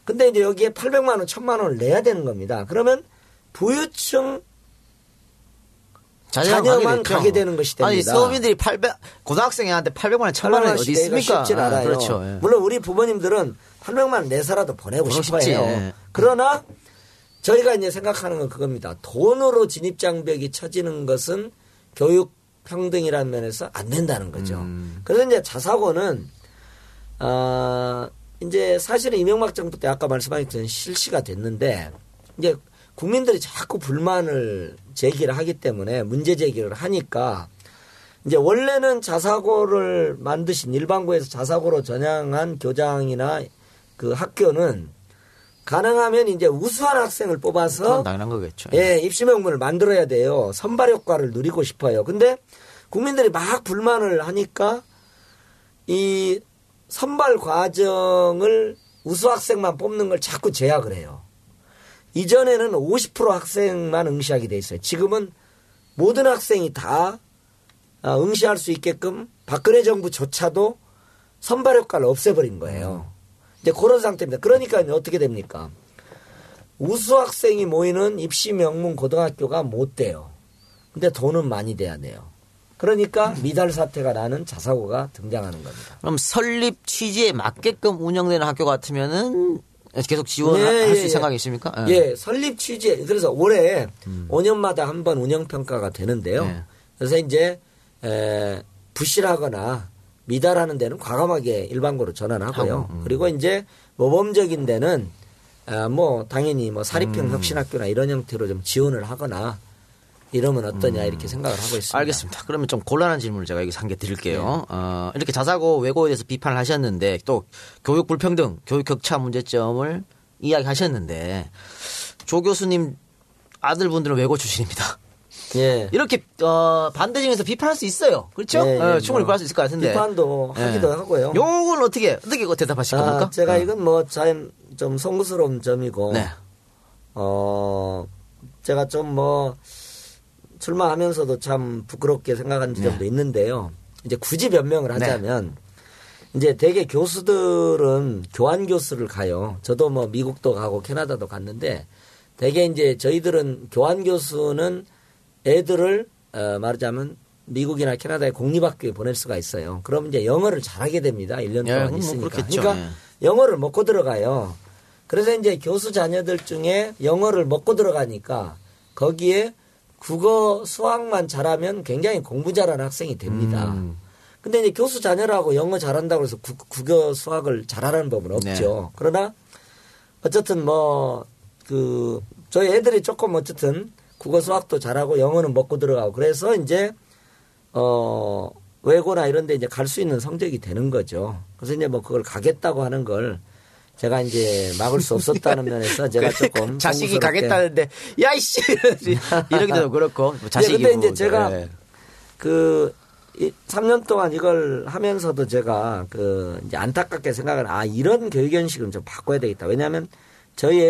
근데 이제 여기에 800만 원, 1000만 원을 내야 되는 겁니다. 그러면 부유층 자녀만 가게 되는 것이 됩니다. 아니, 서민들이 고등학생한테 800만 원, 1000만 원이 어디 있습니까? 쉽진 않아요. 그렇죠. 물론 우리 부모님들은 800만 원 내서라도 보내고 싶어요. 그러나 저희가 이제 생각하는 건 그겁니다. 돈으로 진입장벽이 쳐지는 것은 교육 평등이라는 면에서 안 된다는 거죠. 그래서 이제 자사고는 이제 사실은 이명박 정부 때 아까 말씀하신 것처럼 실시가 됐는데 이제 국민들이 자꾸 불만을 제기를 하기 때문에 문제 제기를 하니까 이제 원래는 자사고를 만드신 일반고에서 자사고로 전향한 교장이나 그 학교는 가능하면 이제 우수한 학생을 뽑아서 당연한 거겠죠. 예, 입시 명문을 만들어야 돼요. 선발 효과를 누리고 싶어요. 근데 국민들이 막 불만을 하니까 이 선발 과정을 우수 학생만 뽑는 걸 자꾸 제약을 해요. 이전에는 50% 학생만 응시하게 돼 있어요. 지금은 모든 학생이 다 응시할 수 있게끔 박근혜 정부조차도 선발 효과를 없애버린 거예요. 이제 그런 상태입니다. 그러니까 어떻게 됩니까? 우수 학생이 모이는 입시 명문 고등학교가 못 돼요. 근데 돈은 많이 돼야 돼요. 그러니까 미달 사태가 나는 자사고가 등장하는 겁니다. 그럼 설립 취지에 맞게끔 운영되는 학교 같으면은 계속 지원할 수 있을 생각이십니까? 예, 설립 취지에 그래서 올해 5년마다 한 번 운영평가가 되는데요. 그래서 이제 부실하거나 미달하는 데는 과감하게 일반고로 전환하고요. 그리고 이제 모범적인 데는 뭐 당연히 뭐 사립형 혁신학교나 이런 형태로 좀 지원을 하거나 이러면 어떠냐 이렇게 생각을 하고 있습니다. 알겠습니다. 그러면 좀 곤란한 질문을 제가 여기서 한 개 드릴게요. 이렇게 자사고 외고에 대해서 비판을 하셨는데 또 교육 불평등, 교육 격차 문제점을 이야기하셨는데 조 교수님 아들분들은 외고 출신입니다. 예. 이렇게 반대중에서 비판할 수 있어요. 그렇죠? 충분히 구할 수 있을 것 같은데. 비판도 하기도 하고요. 요건 어떻게 대답하실 겁니까? 제가 이건 좀 송구스러운 점이고 네. 제가 좀 출마하면서도 참 부끄럽게 생각하는 지점도 있는데요. 이제 굳이 변명을 하자면 이제 대개 교수들은 교환 교수를 가요. 저도 미국도 가고 캐나다도 갔는데 대개 이제 저희들은 교환 교수는 애들을 말하자면 미국이나 캐나다의 공립학교에 보낼 수가 있어요. 그럼 이제 영어를 잘하게 됩니다. 1년 동안 있으니까. 그러니까 영어를 먹고 들어가요. 그래서 이제 교수 자녀들 중에 영어를 먹고 들어가니까 거기에 국어 수학만 잘하면 굉장히 공부 잘하는 학생이 됩니다. 근데 이제 교수 자녀라고 영어 잘한다고 해서 국어 수학을 잘하라는 법은 없죠. 그러나 어쨌든 저희 애들이 조금 어쨌든 국어 수학도 잘하고 영어는 먹고 들어가고 그래서 이제 외고나 이런 데 이제 갈 수 있는 성적이 되는 거죠. 그래서 이제 그걸 가겠다고 하는 걸 제가 이제 막을 수 없었다는 면에서 제가 조금 자식이 가겠다는데 야이씨 이러기도 그렇고 자식이 근데 이제 제가 3년 동안 이걸 하면서도 제가 이제 안타깝게 생각을 이런 교육 현식은 좀 바꿔야 되겠다. 왜냐하면 저희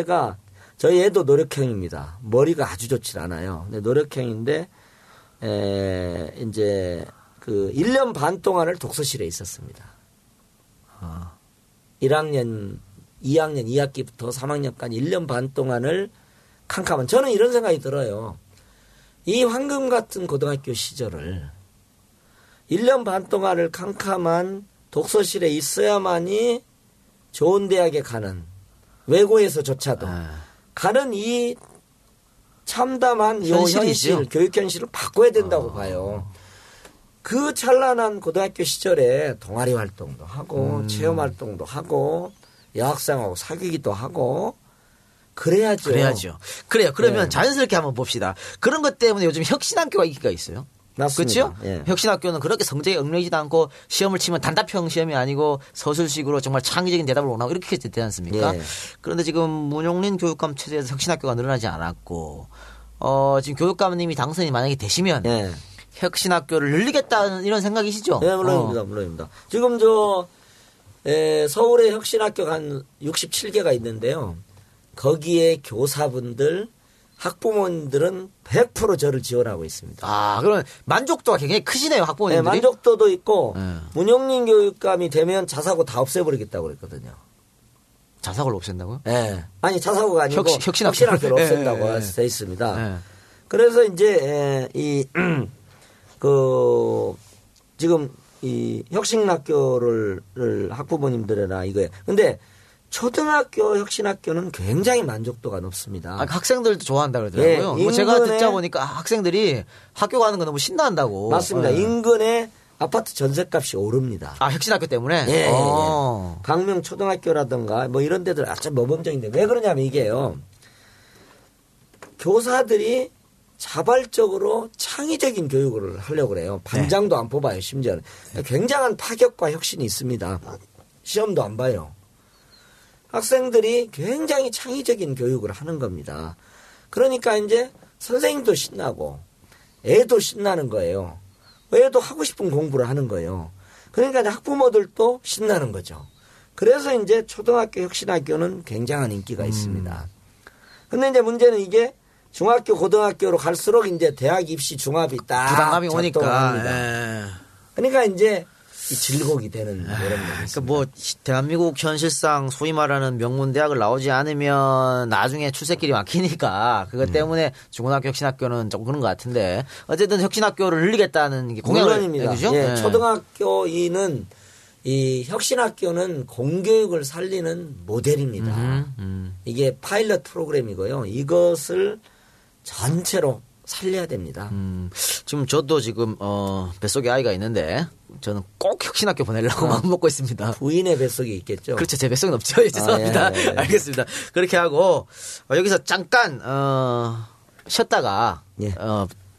애도 노력형입니다. 머리가 아주 좋질 않아요. 근데 노력형인데 이제 1년 반 동안을 독서실에 있었습니다. 1학년, 2학년 2학기부터 3학년까지 1년 반 동안을 캄캄한 저는 이런 생각이 들어요. 이 황금 같은 고등학교 시절을 1년 반 동안을 캄캄한 독서실에 있어야만이 좋은 대학에 가는 외고에서조차도 가는 이 참담한 현실, 교육 현실을 바꿔야 된다고 봐요. 그 찬란한 고등학교 시절에 동아리 활동도 하고 체험 활동도 하고 여학생하고 사귀기도 하고 그래야죠. 그래요. 그러면 자연스럽게 한번 봅시다. 그런 것 때문에 요즘 혁신학교가 인기가 있어요. 맞습니다. 그렇죠? 혁신학교는 그렇게 성적에 얽매이지도 않고 시험을 치면 단답형 시험이 아니고 서술식으로 정말 창의적인 대답을 원하고 이렇게 되지 않습니까? 그런데 지금 문용린 교육감 체제에서 혁신학교가 늘어나지 않았고 지금 교육감님이 당선이 만약에 되시면 혁신학교를 늘리겠다는 이런 생각이시죠? 네, 물론입니다. 지금 서울에 혁신학교가 한 67개가 있는데요. 거기에 교사분들 학부모님들은 100% 저를 지원하고 있습니다. 그러면 만족도가 굉장히 크시네요, 학부모님들이. 네, 만족도도 있고 문용린 교육감이 되면 자사고 다 없애버리겠다고 그랬거든요. 자사고를 없앤다고요? 네. 아니 자사고가 아니고 혁신학교를 없앤다고 돼 있습니다. 그래서 이제 지금 이 혁신학교를 학부모님들이나 이거에 근데 초등학교 혁신학교는 굉장히 만족도가 높습니다. 학생들도 좋아한다 그러더라고요. 제가 듣자 보니까 학생들이 학교 가는 거 너무 신나한다고. 맞습니다. 인근에 아파트 전셋값이 오릅니다. 혁신학교 때문에? 광명 초등학교라든가 이런 데들 아주 모범적인데 왜 그러냐면 이게요. 교사들이 자발적으로 창의적인 교육을 하려고 그래요. 반장도 안 뽑아요, 심지어는. 굉장한 파격과 혁신이 있습니다. 시험도 안 봐요. 학생들이 굉장히 창의적인 교육을 하는 겁니다. 그러니까 이제 선생님도 신나고 애도 신나는 거예요. 애도 하고 싶은 공부를 하는 거예요. 그러니까 이제 학부모들도 신나는 거죠. 그래서 이제 초등학교 혁신학교는 굉장한 인기가 있습니다. 근데 이제 문제는 이게 중학교, 고등학교로 갈수록 이제 대학 입시 중합이 딱 부담감이 오니까. 그러니까 이제 이 질곡이 되는 이런 그러니까 대한민국 현실상 소위 말하는 명문 대학을 나오지 않으면 나중에 출세길이 막히니까 그것 때문에 중고등학교 혁신학교는 조금 그런 것 같은데 어쨌든 혁신학교를 늘리겠다는 게 공약입니다. 초등학교인은 이 혁신학교는 공교육을 살리는 모델입니다. 이게 파일럿 프로그램이고요. 이것을 전체로 살려야 됩니다. 지금 저도 지금 뱃속에 아이가 있는데 저는 꼭 혁신학교 보내려고 마음 먹고 있습니다. 부인의 뱃속에 있겠죠? 그렇죠. 제 뱃속은 없죠. 죄송합니다. 알겠습니다. 그렇게 하고 여기서 잠깐 쉬었다가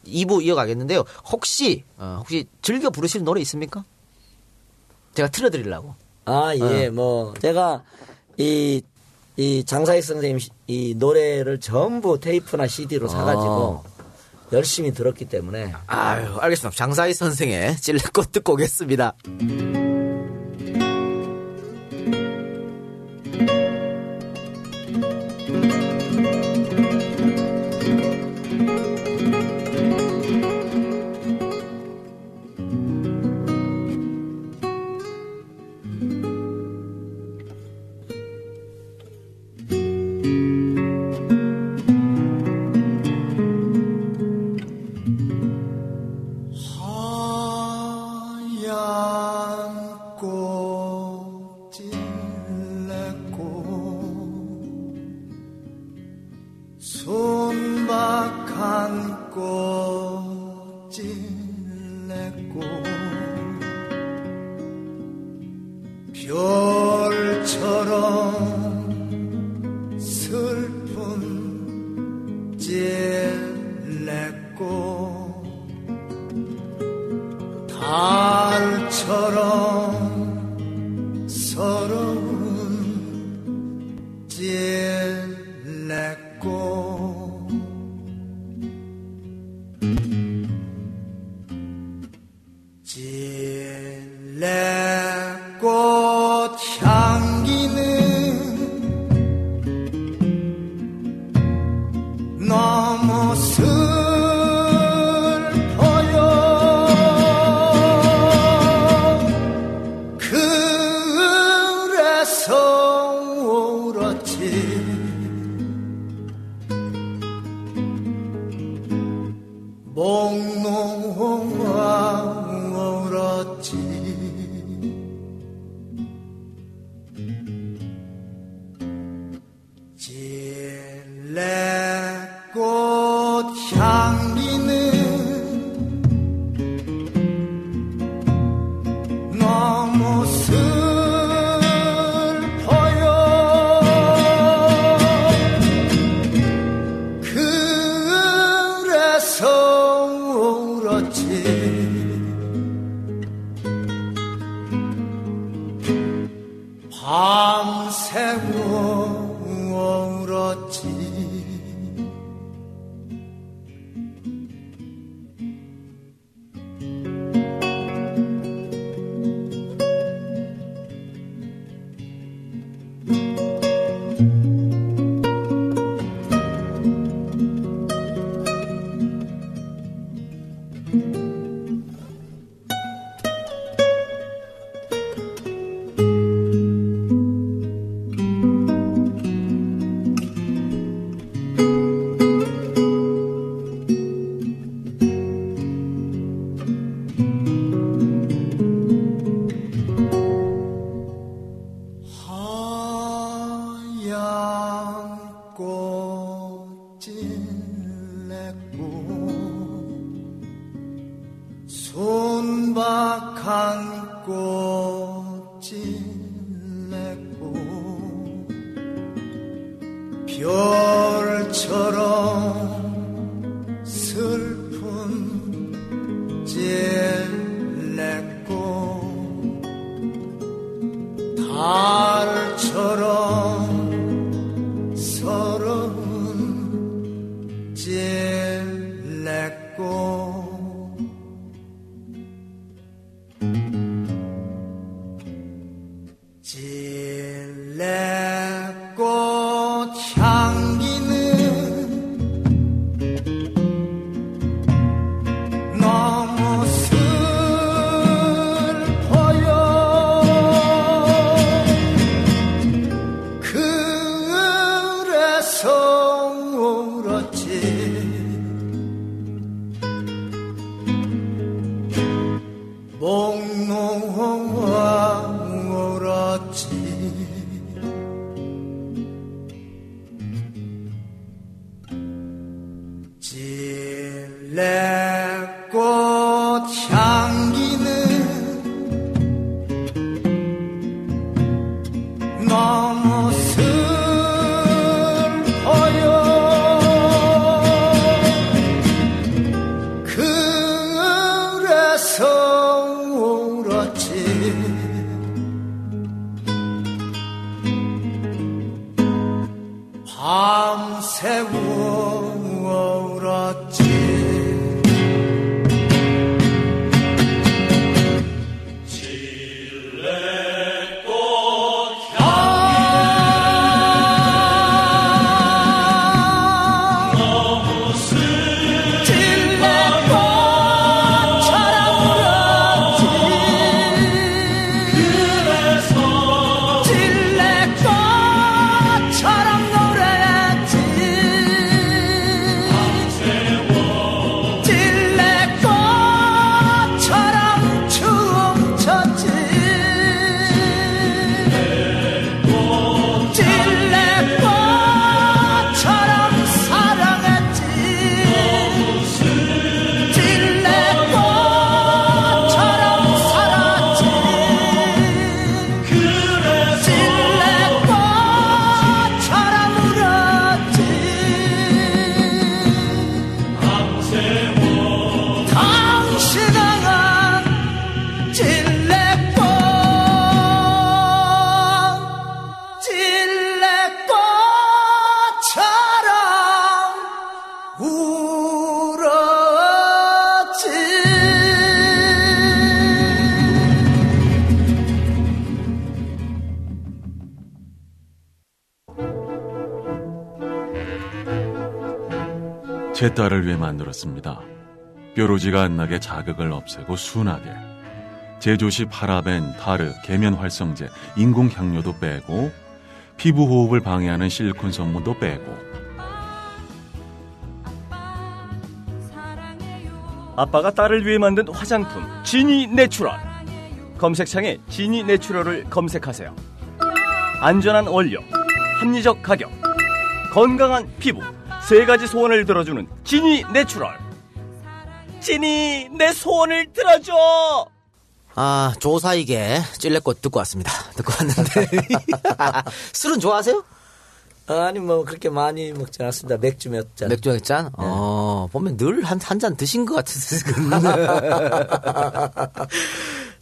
2부 이어가겠는데요. 혹시 즐겨 부르시는 노래 있습니까? 제가 틀어드리려고. 예, 제가 이 장사익 선생님 이 노래를 전부 테이프나 CD로 사가지고 열심히 들었기 때문에. 아유, 알겠습니다. 장사익 선생의 찔레꽃 듣고 오겠습니다. 밤새 울었지. 제 딸을 위해 만들었습니다. 뾰루지가 안 나게 자극을 없애고 순하게. 제조시 파라벤, 타르, 계면 활성제, 인공 향료도 빼고 피부 호흡을 방해하는 실리콘 성분도 빼고. 아빠가 딸을 위해 만든 화장품 지니 내추럴. 검색창에 지니 내추럴을 검색하세요. 안전한 원료, 합리적 가격, 건강한 피부, 세 가지 소원을 들어주는 지니 내추럴. 지니, 내 소원을 들어줘. 아, 조사이게 찔레꽃 듣고 왔습니다. 듣고 왔는데 술은 좋아하세요? 아니 뭐 그렇게 많이 먹지 않았습니다. 맥주 몇 잔. 맥주 몇 잔? 네. 보면 늘 한 잔 드신 것 같은데.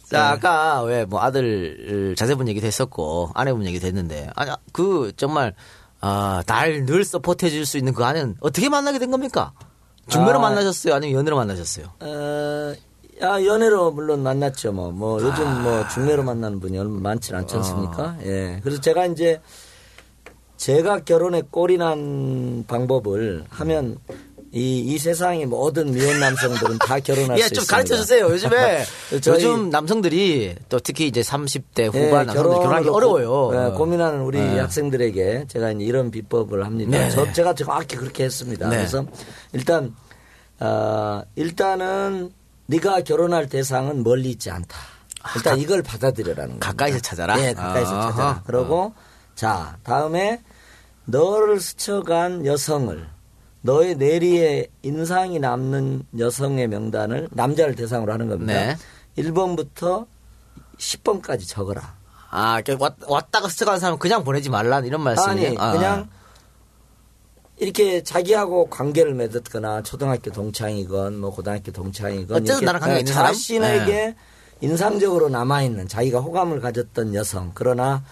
자, 아까 왜 뭐 아들 자제분 얘기도 했었고 아내분 얘기도 했는데, 아니 그 정말 날 늘 서포트해 줄 수 있는 그 아내는 어떻게 만나게 된 겁니까? 중매로 만나셨어요? 아니면 연애로 만나셨어요? 연애로 물론 만났죠. 뭐 요즘 뭐 중매로 만나는 분이 얼마 많지 않지 않습니까? 예. 그래서 제가 결혼에 꼴이 난 방법을 하면 이 세상의 모든 미혼 남성들은 다 결혼할 수 있습니다. 좀 가르쳐 주세요. 요즘에 요즘 남성들이 또 특히 이제 30대 후반 남성들 결혼하기 어려워요. 네, 고민하는 우리 학생들에게 제가 이제 이런 비법을 합니다. 제가 정확히 그렇게 했습니다. 네. 그래서 일단은 네가 결혼할 대상은 멀리 있지 않다. 일단 이걸 받아들여라는 거예요. 가까이서 찾아라. 네, 가까이서 찾아라. 그러고 자, 다음에 너를 스쳐간 여성을, 너의 뇌리에 인상이 남는 여성의 명단을 남자를 대상으로 하는 겁니다. 네. 1번부터 10번까지 적어라. 왔다가 스쳐가는 사람 그냥 보내지 말라 이런 말씀이에요? 아니, 그냥 이렇게 자기하고 관계를 맺었거나 초등학교 동창이건 뭐 고등학교 동창이건 어쨌든 나랑 관계 있는 사람? 자신에게 인상적으로 남아있는 자기가 호감을 가졌던 여성, 그러나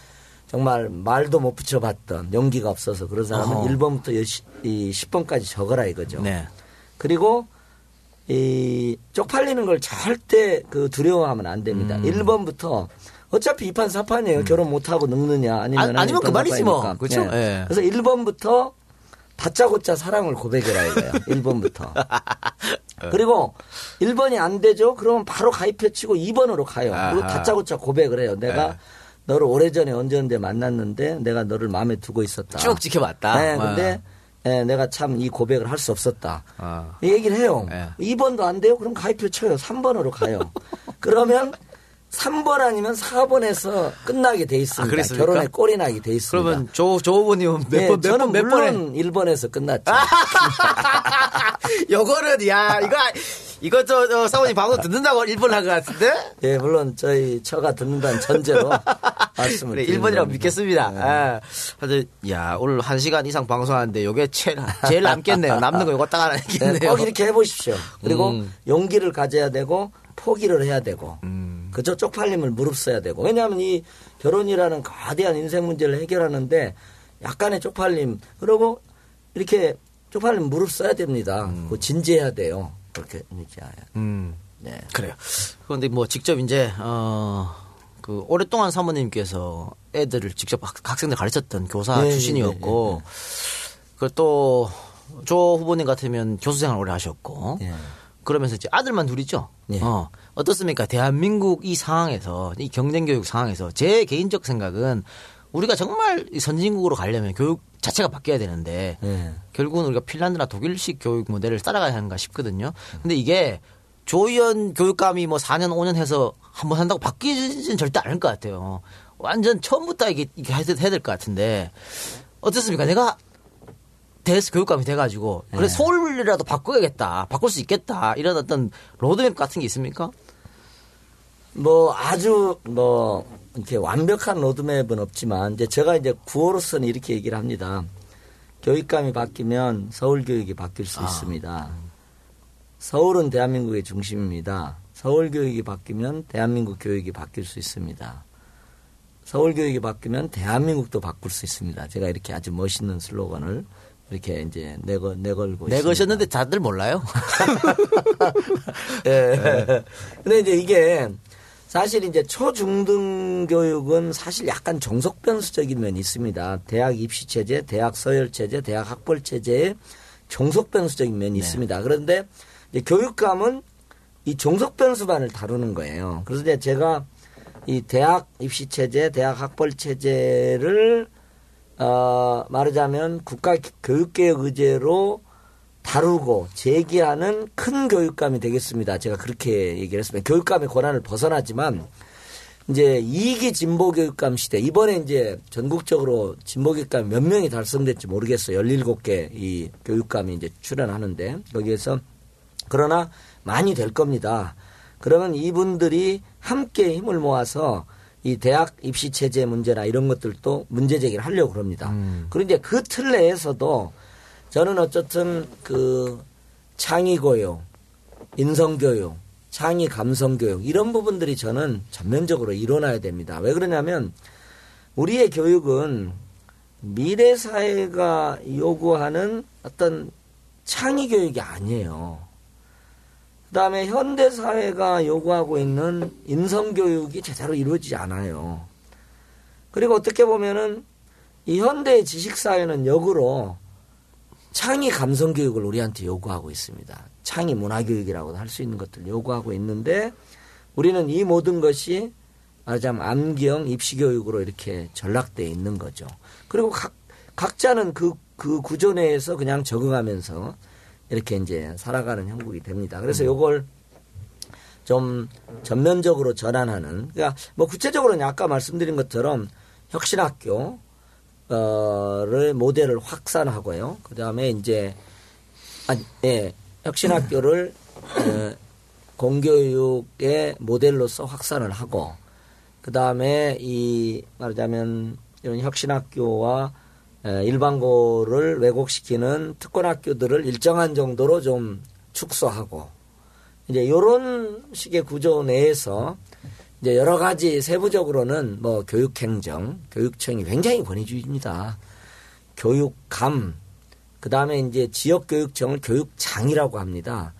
정말 말도 못 붙여봤던, 용기가 없어서 그런 사람은 1번부터 10번까지 적어라 이거죠. 네. 그리고 이 쪽팔리는 걸 절대 두려워하면 안 됩니다. 1번부터 어차피 2판 4판이에요. 결혼 못하고 늙느냐 아니면 그만이지 뭐. 그렇죠. 네. 그래서 1번부터 다짜고짜 사랑을 고백해라 이거예요. 1번부터. 그리고 1번이 안 되죠? 그러면 바로 가입해치고 2번으로 가요. 그리고 다짜고짜 고백을 해요. 내가 너를 오래전에 언제 만났는데 내가 너를 마음에 두고 있었다. 쭉 지켜봤다. 네, 근데 내가 참 이 고백을 할 수 없었다. 이 얘기를 해요. 2번도 안 돼요? 그럼 가입표 쳐요. 3번으로 가요. 그러면 3번 아니면 4번에서 끝나게 돼 있습니다. 결혼에 꼴이 나게 돼 있습니다. 그러면 조 후보님은 몇 번은 1번에서 끝났죠. 요거는 이거 사모님 방송 듣는다고 1번 한 것 같은데? 예, 물론 저희 처가 듣는다는 전제로 말씀을 그래, 1번이라고 믿겠습니다. 오늘 1시간 이상 방송하는데 요게 제일 남겠네요. 남는 거 요거 딱 하나 있겠네요. 꼭 이렇게 해보십시오. 그리고 용기를 가져야 되고 포기를 해야 되고 그저 쪽팔림을 무릅써야 되고, 왜냐하면 이 결혼이라는 거대한 인생 문제를 해결하는데 약간의 쪽팔림. 그리고 이렇게 쪽팔림 무릎 써야 됩니다. 그 진지해야 돼요. 그렇게 네. 그래요. 그런데 뭐 직접 이제 그 오랫동안 사모님께서 애들을 직접 학생들 가르쳤던 교사 출신이었고 그리고 또 조 후보님 같으면 교수 생활 오래 하셨고 그러면서 이제 아들만 둘이죠. 어떻습니까? 대한민국 이 상황에서 이 경쟁 교육 상황에서 제 개인적 생각은 우리가 정말 선진국으로 가려면 교육 자체가 바뀌어야 되는데 결국은 우리가 핀란드나 독일식 교육 모델을 따라가야 하는가 싶거든요. 근데 이게 조희연 교육감이 뭐 4년 5년 해서 한번 한다고 바뀌지는 절대 않을 것 같아요. 완전 처음부터 이게 해야 될 것 같은데 어떻습니까? 내가 교육감이 돼가지고 그래 서울이라도 바꿔야겠다, 바꿀 수 있겠다 이런 어떤 로드맵 같은 게 있습니까? 뭐 아주 뭐 이렇게 완벽한 로드맵은 없지만 이제 제가 이제 구호로서는 이렇게 얘기를 합니다. 교육감이 바뀌면 서울 교육이 바뀔 수 있습니다. 서울은 대한민국의 중심입니다. 서울 교육이 바뀌면 대한민국 교육이 바뀔 수 있습니다. 서울 교육이 바뀌면 대한민국도 바꿀 수 있습니다. 제가 이렇게 아주 멋있는 슬로건을 이렇게 이제 내걸고 내거셨는데 다들 몰라요? 예. 근데 이제 이게 사실 이제 초중등 교육은 사실 약간 종속변수적인 면이 있습니다. 대학 입시 체제, 대학 서열 체제, 대학 학벌 체제에 종속변수적인 면이 있습니다. 그런데 이제 교육감은 이 종속변수반을 다루는 거예요. 그래서 이제 제가 이 대학 입시 체제, 대학 학벌 체제를 말하자면 국가 교육개혁 의제로 다루고 제기하는 큰 교육감이 되겠습니다. 제가 그렇게 얘기를 했습니다. 교육감의 권한을 벗어나지만 이제 2기 진보 교육감 시대 이번에 이제 전국적으로 진보 교육감이 몇 명이 달성될지 모르겠어요. 17개 이 교육감이 이제 출연하는데 거기에서 그러나 많이 될 겁니다. 그러면 이분들이 함께 힘을 모아서 이 대학 입시 체제 문제나 이런 것들도 문제 제기를 하려고 그럽니다. 그런데 그 틀 내에서도 저는 어쨌든 그 창의 교육, 인성 교육, 창의 감성 교육 이런 부분들이 저는 전면적으로 일어나야 됩니다. 왜 그러냐면 우리의 교육은 미래 사회가 요구하는 어떤 창의 교육이 아니에요. 그다음에 현대 사회가 요구하고 있는 인성 교육이 제대로 이루어지지 않아요. 그리고 어떻게 보면은 이 현대의 지식 사회는 역으로 창의 감성 교육을 우리한테 요구하고 있습니다. 창의 문화 교육이라고도 할 수 있는 것들을 요구하고 있는데 우리는 이 모든 것이 말하자면 암기형 입시 교육으로 이렇게 전락되어 있는 거죠. 그리고 각자는 그 구조 내에서 그냥 적응하면서 이렇게 이제 살아가는 형국이 됩니다. 그래서 요걸 좀 전면적으로 전환하는, 그러니까 뭐 구체적으로는 아까 말씀드린 것처럼 혁신학교를 모델을 확산하고요. 그 다음에 이제 혁신학교를 공교육의 모델로서 확산을 하고, 그 다음에 이 말하자면 이런 혁신학교와 일반고를 왜곡시키는 특권학교들을 일정한 정도로 좀 축소하고, 이제 이런 식의 구조 내에서 이제 여러 가지 세부적으로는 뭐 교육행정, 교육청이 굉장히 권위주의입니다. 교육감, 그 다음에 이제 지역교육청을 교육장이라고 합니다.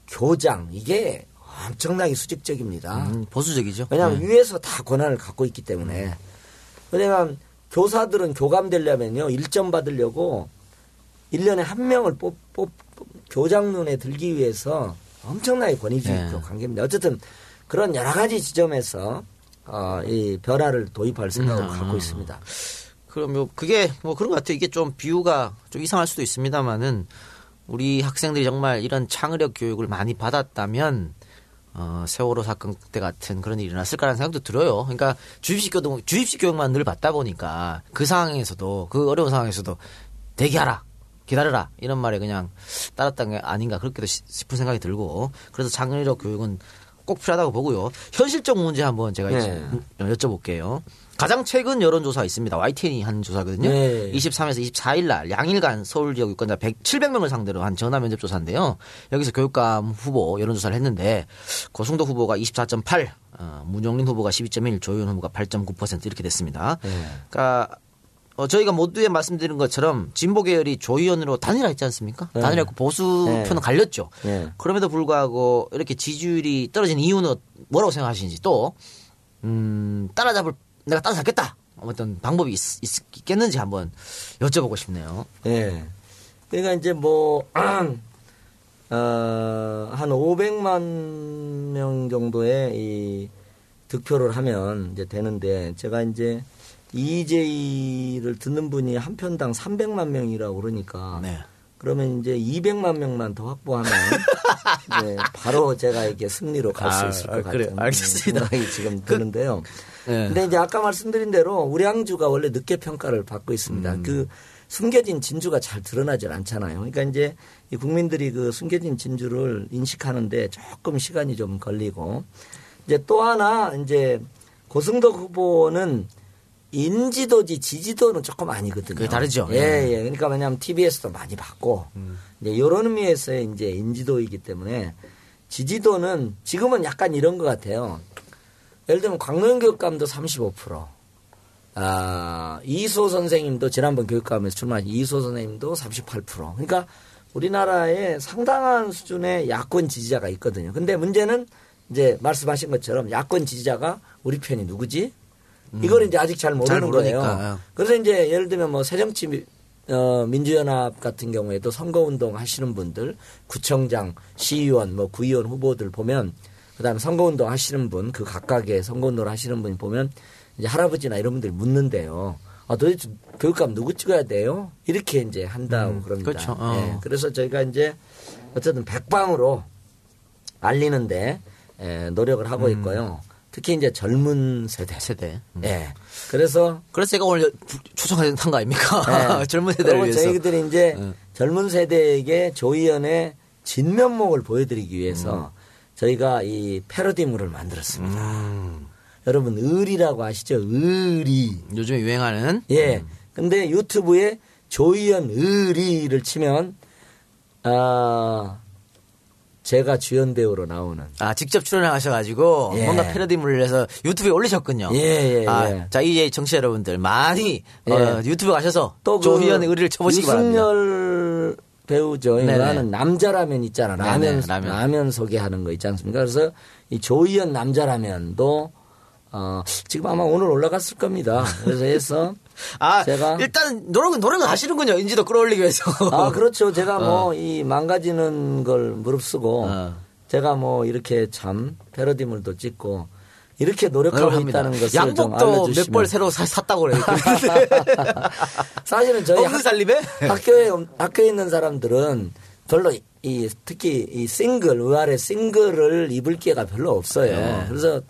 교장, 이게 엄청나게 수직적입니다. 보수적이죠. 왜냐하면 위에서 다 권한을 갖고 있기 때문에. 왜냐하면 교사들은 교감 되려면요, 1점 받으려고 1년에 한 명을 교장 눈에 들기 위해서 엄청나게 권위주의 관계입니다. 어쨌든 그런 여러 가지 지점에서 이 변화를 도입할 생각을 갖고 있습니다. 그럼 뭐 그게 뭐 그런 것 같아요. 이게 좀 비유가 좀 이상할 수도 있습니다만은 우리 학생들이 정말 이런 창의력 교육을 많이 받았다면 세월호 사건 때 같은 그런 일이 일어났을까라는 생각도 들어요. 그러니까 주입식 교육만 늘 받다 보니까 그 상황에서도, 그 어려운 상황에서도 대기하라, 기다려라 이런 말에 그냥 따랐던 게 아닌가 그렇게도 싶은 생각이 들고, 그래서 창의력 교육은 꼭 필요하다고 보고요. 현실적 문제 한번 제가 여쭤볼게요. 가장 최근 여론조사 있습니다. YTN이 한 조사거든요. 23에서 24일 날 양일간 서울 지역 유권자 700명을 상대로 한 전화 면접 조사인데요. 여기서 교육감 후보 여론조사를 했는데 고승도 후보가 24.8, 문영린 후보가 12.1, 조희연 후보가 8.9% 이렇게 됐습니다. 그러니까 저희가 모두에 말씀드린 것처럼 진보 계열이 조의원으로 단일화했지 않습니까? 네. 단일화했고 보수 네. 표는 갈렸죠. 네. 그럼에도 불구하고 이렇게 지지율이 떨어진 이유는 뭐라고 생각하시는지 또 내가 따라잡겠다. 어떤 방법이 있겠는지 한번 여쭤보고 싶네요. 예. 그러니까 이제 한 500만 명 정도의 이 득표를 하면 이제 되는데 제가 이제 EJ를 듣는 분이 한 편당 300만 명이라고 그러니까 네. 그러면 이제 200만 명만 더 확보하면 네, 바로 제가 이렇게 승리로 갈 수 있을 것 그래요. 같은 알겠습니다. 생각이 지금 드는데요. 네. 근데 이제 아까 말씀드린 대로 우량주가 원래 늦게 평가를 받고 있습니다. 그 숨겨진 진주가 잘 드러나질 않잖아요. 그러니까 이제 이 국민들이 그 숨겨진 진주를 인식하는데 조금 시간이 좀 걸리고 이제 또 하나 이제 고승덕 후보는 인지도지 지지도는 조금 아니거든요. 그게 다르죠. 예, 예. 그러니까 왜냐하면 TBS도 많이 받고 이제 이런 의미에서의 이제 인지도이기 때문에 지지도는 지금은 약간 이런 것 같아요. 예를 들면 광노현 교육감도 35%. 이소 선생님도 지난번 교육감에서 출마하신 이소 선생님도 38%. 그러니까 우리나라에 상당한 수준의 야권 지지자가 있거든요. 근데 문제는 이제 말씀하신 것처럼 야권 지지자가 우리 편이 누구지? 이걸 이제 아직 잘 모르는 거예요. 그래서 이제 예를 들면 뭐 새정치 민주연합 같은 경우에도 선거운동 하시는 분들, 구청장, 시의원, 뭐 구의원 후보들 보면 그다음에 선거운동 하시는 분, 그 각각의 선거운동을 하시는 분 보면 이제 할아버지나 이런 분들이 묻는데요. 도대체 교육감 누구 찍어야 돼요? 이렇게 이제 한다고 그럽니다. 그렇죠. 예, 그래서 저희가 이제 어쨌든 백방으로 알리는데 노력을 하고 있고요. 특히 이제 젊은 세대. 예. 그래서 제가 오늘 초청한 거 아닙니까? 네. 젊은 세대를 위해서. 저희들이 이제 젊은 세대에게 조의원의 진면목을 보여드리기 위해서 저희가 이 패러디물을 만들었습니다. 여러분 의리라고 아시죠? 의리. 요즘에 유행하는. 예. 근데 유튜브에 조의원 의리를 치면 제가 주연 배우로 나오는. 직접 출연하셔가지고 예. 뭔가 패러디물을 해서 유튜브에 올리셨군요. 예. 자, 이제 정치 여러분들 많이 유튜브 가셔서 또 조희연의 의리를 쳐보시기 바랍니다. 유승열 배우죠. 나는 남자라면 있잖아. 라면 소개하는 거 있지 않습니까? 그래서 이 조희연 남자라면도 지금 아마 오늘 올라갔을 겁니다. 그래서 해서 제가 일단 노력은 하시는군요. 인지도 끌어올리기 위해서. 그렇죠. 제가 뭐 이 망가지는 걸 무릅쓰고 제가 뭐 이렇게 참 패러디물도 찍고 이렇게 노력하고 있다는 것을 좀 양복도 알려주시면. 몇 벌 새로 샀다고 그래요. 사실은 저희 살림에 학교에 있는 사람들은 별로 특히 이 의아래 싱글을 입을 기회가 별로 없어요. 네. 그래서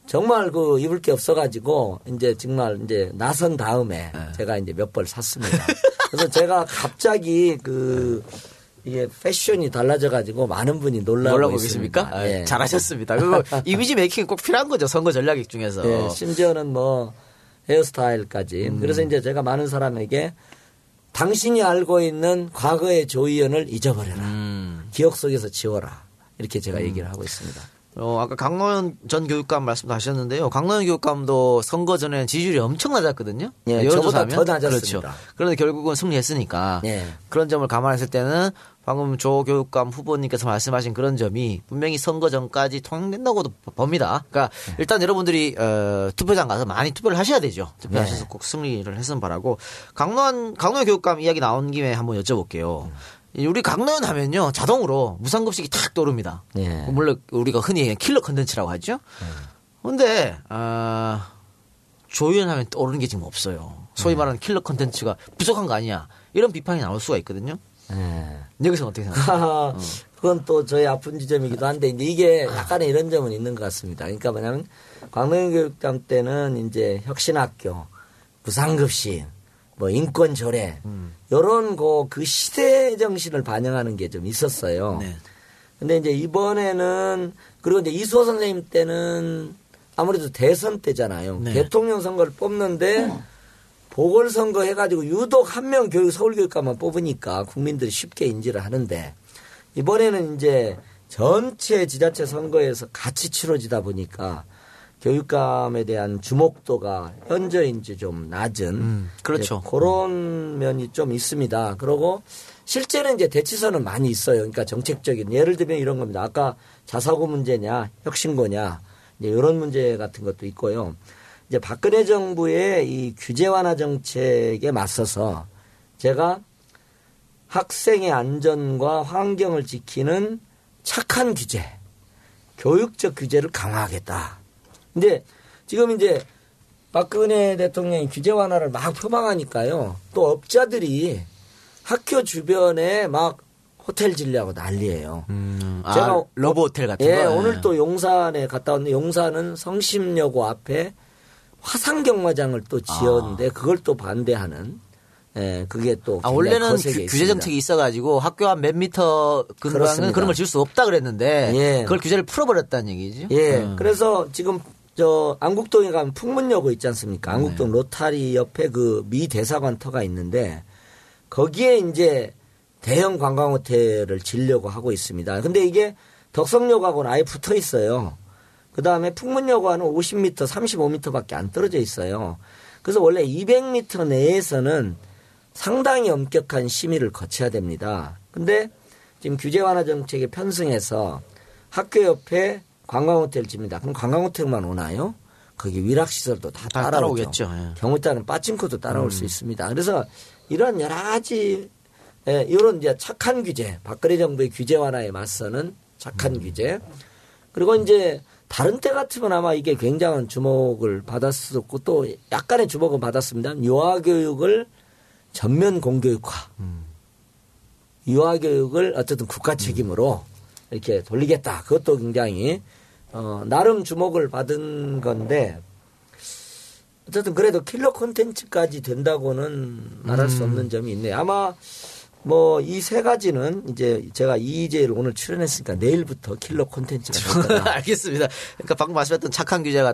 정말 입을 게 없어가지고 이제 정말 이제 나선 다음에 제가 이제 몇 벌 샀습니다. 그래서 제가 갑자기 이게 패션이 달라져가지고 많은 분이 놀라고 계십니까? 예. 잘하셨습니다. 그리고 이미지 메이킹 꼭 필요한 거죠. 선거 전략 중에서. 예, 심지어는 뭐 헤어스타일까지. 그래서 이제 제가 많은 사람에게 당신이 알고 있는 과거의 조의원을 잊어버려라. 기억 속에서 지워라. 이렇게 제가 얘기를 하고 있습니다. 아까 강노현 전 교육감 말씀도 하셨는데요. 강노현 교육감도 선거 전에는 지지율이 엄청 낮았거든요. 예, 저보다 더 낮았습니다. 그렇죠. 그런데 결국은 승리했으니까 예. 그런 점을 감안했을 때는 방금 조 교육감 후보님께서 말씀하신 그런 점이 분명히 선거 전까지 통용된다고도 봅니다. 그러니까 일단 여러분들이 투표장 가서 많이 투표를 하셔야 되죠. 투표하셔서 꼭 승리를 했으면 바라고. 강노현 교육감 이야기 나온 김에 한번 여쭤볼게요. 우리 강노현 하면요 자동으로 무상급식이 탁 떠오릅니다. 예. 물론 우리가 흔히 얘기하는 킬러 컨텐츠라고 하죠. 그런데 조의원 하면 떠오르는 게 지금 없어요. 소위 말하는 킬러 컨텐츠가 부족한 거 아니냐 이런 비판이 나올 수가 있거든요. 여기서 어떻게 생각하세요? 그건 또 저희 아픈 지점이기도 한데 이제 이게 약간의 이런 점은 있는 것 같습니다. 그러니까 뭐냐면 강노현 교육감 때는 이제 혁신학교, 무상급식, 뭐 인권 조례 이런 그 시대 정신을 반영하는 게 좀 있었어요. 네. 근데 이제 이번에는 그리고 이제 이수호 선생님 때는 아무래도 대선 때잖아요. 네. 대통령 선거를 뽑는데 보궐선거 해가지고 유독 한 명 서울교육감만 뽑으니까 국민들이 쉽게 인지를 하는데 이번에는 이제 전체 지자체 선거에서 같이 치러지다 보니까 교육감에 대한 주목도가 현재 이제 좀 낮은 그렇죠. 그런 면이 좀 있습니다. 그리고 실제는 이제 대치선은 많이 있어요. 그러니까 정책적인 예를 들면 이런 겁니다. 아까 자사고 문제냐 혁신고냐 이제 이런 문제 같은 것도 있고요. 이제 박근혜 정부의 이 규제 완화 정책에 맞서서 제가 학생의 안전과 환경을 지키는 착한 규제, 교육적 규제를 강화하겠다. 근데 지금 이제 박근혜 대통령이 규제 완화를 막 표방하니까요. 또 업자들이 학교 주변에 막 호텔 짓려고 난리예요. 제가 러브 호텔 같은 거. 예, 오늘 또 용산에 갔다 왔는데 용산은 성심여고 앞에 화상경마장을 또 지었는데 그걸 또 반대하는. 예, 그게 또 원래는 규제 정책이 있어가지고 학교 한 몇 미터 근방은 그런 걸 지을 수 없다 그랬는데 예. 그걸 규제를 풀어버렸다는 얘기죠. 예, 그래서 지금 저 안국동에 가면 풍문여고 있지 않습니까? 안국동 로타리 옆에 그 미 대사관 터가 있는데 거기에 이제 대형 관광 호텔을 지으려고 하고 있습니다. 근데 이게 덕성여고하고는 아예 붙어 있어요. 그 다음에 풍문여고와는 50m, 35m밖에 안 떨어져 있어요. 그래서 원래 200m 내에서는 상당히 엄격한 심의를 거쳐야 됩니다. 근데 지금 규제 완화 정책에 편승해서 학교 옆에 관광호텔 집니다. 그럼 관광호텔만 오나요? 거기 위락시설도 다 따라오겠죠. 예. 경우에 따르면 빠찡코도 따라올 수 있습니다. 그래서 이런 여러 가지 이런 이제 착한 규제, 박근혜 정부의 규제 완화에 맞서는 착한 규제. 그리고 이제 다른 때 같으면 아마 이게 굉장한 주목을 받았었고 또 약간의 주목을 받았습니다. 유아교육을 전면 공교육화. 유아교육을 어쨌든 국가 책임으로 이렇게 돌리겠다. 그것도 굉장히 나름 주목을 받은 건데 어쨌든 그래도 킬러 콘텐츠까지 된다고는 말할 수 없는 점이 있네요. 아마 뭐 이 세 가지는 이제 제가 이의제를 오늘 출연했으니까 내일부터 킬러 콘텐츠가 될 거다. 알겠습니다. 그러니까 방금 말씀하셨던 착한 규제나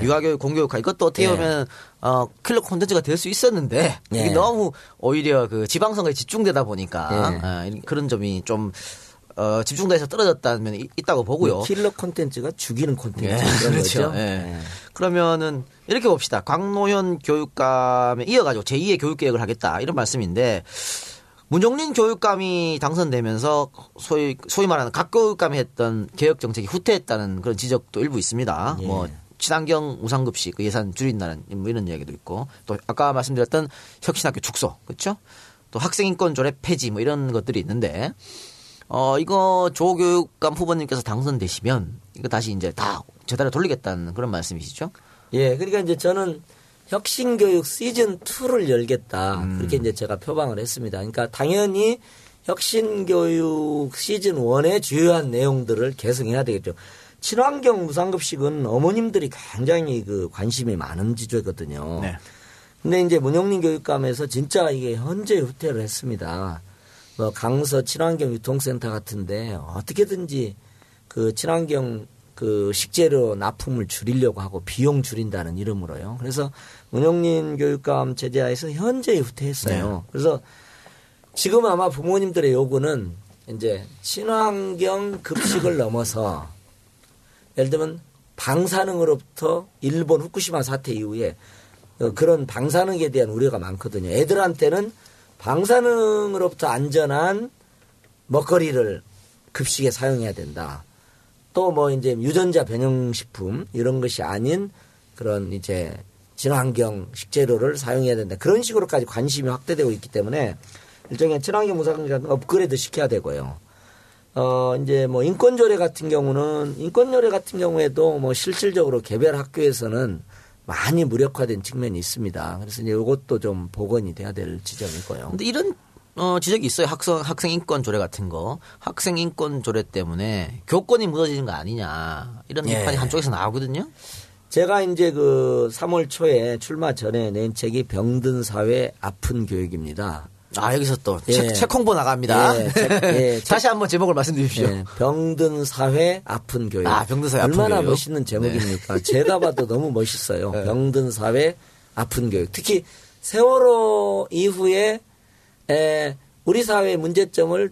유아교육, 공교육화 이것도 어떻게 보면 킬러 콘텐츠가 될 수 있었는데 이게 너무 오히려 그 지방선거에 집중되다 보니까 그런 점이 좀 집중돼서 떨어졌다는 면이 있다고 보고요. 킬러 콘텐츠가 죽이는 콘텐츠 그런 그렇죠. 거죠. 그러면은 이렇게 봅시다. 광노현 교육감에 이어가지고 제2의 교육개혁을 하겠다 이런 말씀인데 문용린 교육감이 당선되면서 소위 말하는 각 교육감이 했던 개혁 정책이 후퇴했다는 그런 지적도 일부 있습니다. 뭐 친환경 우상급식 그 예산 줄인다는 뭐 이런 이야기도 있고 또 아까 말씀드렸던 혁신학교 축소 그렇죠? 또 학생인권 조례 폐지 뭐 이런 것들이 있는데 이거 조 교육감 후보님께서 당선되시면 이거 다시 이제 다 제대로 돌리겠다는 그런 말씀이시죠? 예, 그러니까 이제 저는 혁신교육 시즌 2를 열겠다. 그렇게 이제 제가 표방을 했습니다. 그러니까 당연히 혁신교육 시즌 1의 주요한 내용들을 개성해야 되겠죠. 친환경 무상급식은 어머님들이 굉장히 그 관심이 많은 지조거든요. 네. 근데 이제 문용린 교육감에서 진짜 이게 현재 후퇴를 했습니다. 뭐 강서 친환경 유통센터 같은데 어떻게든지 그 친환경 그 식재료 납품을 줄이려고 하고 비용 줄인다는 이름으로요. 그래서 문용린 교육감 체제하에서 현재 후퇴했어요. 네. 그래서 지금 아마 부모님들의 요구는 이제 친환경 급식을 넘어서 예를 들면 방사능으로부터 일본 후쿠시마 사태 이후에 그런 방사능에 대한 우려가 많거든요. 애들한테는 방사능으로부터 안전한 먹거리를 급식에 사용해야 된다. 또 뭐 이제 유전자 변형식품 이런 것이 아닌 그런 이제 친환경 식재료를 사용해야 된다. 그런 식으로까지 관심이 확대되고 있기 때문에 일종의 친환경 무상급식 업그레이드 시켜야 되고요. 이제 뭐 인권조례 같은 경우에도 뭐 실질적으로 개별 학교에서는 많이 무력화된 측면이 있습니다. 그래서 이제 이것도 좀 복원이 돼야 될 지점이고요. 근데 이런 지적이 있어요. 학생 인권 조례 같은 거. 학생 인권 조례 때문에 교권이 무너지는 거 아니냐. 이런 비판이 한쪽에서 나오거든요. 제가 이제 그 3월 초에 출마 전에 낸 책이 병든 사회 아픈 교육입니다. 아, 여기서 또 책 홍보 나갑니다. 다시 한번 제목을 말씀 주십시오. 병든 사회 아픈 교육. 아, 병든 사회 아픈 얼마나 교육. 멋있는 제목입니까? 제가 봐도 너무 멋있어요. 병든 사회 아픈 교육. 특히 세월호 이후에 우리 사회의 문제점을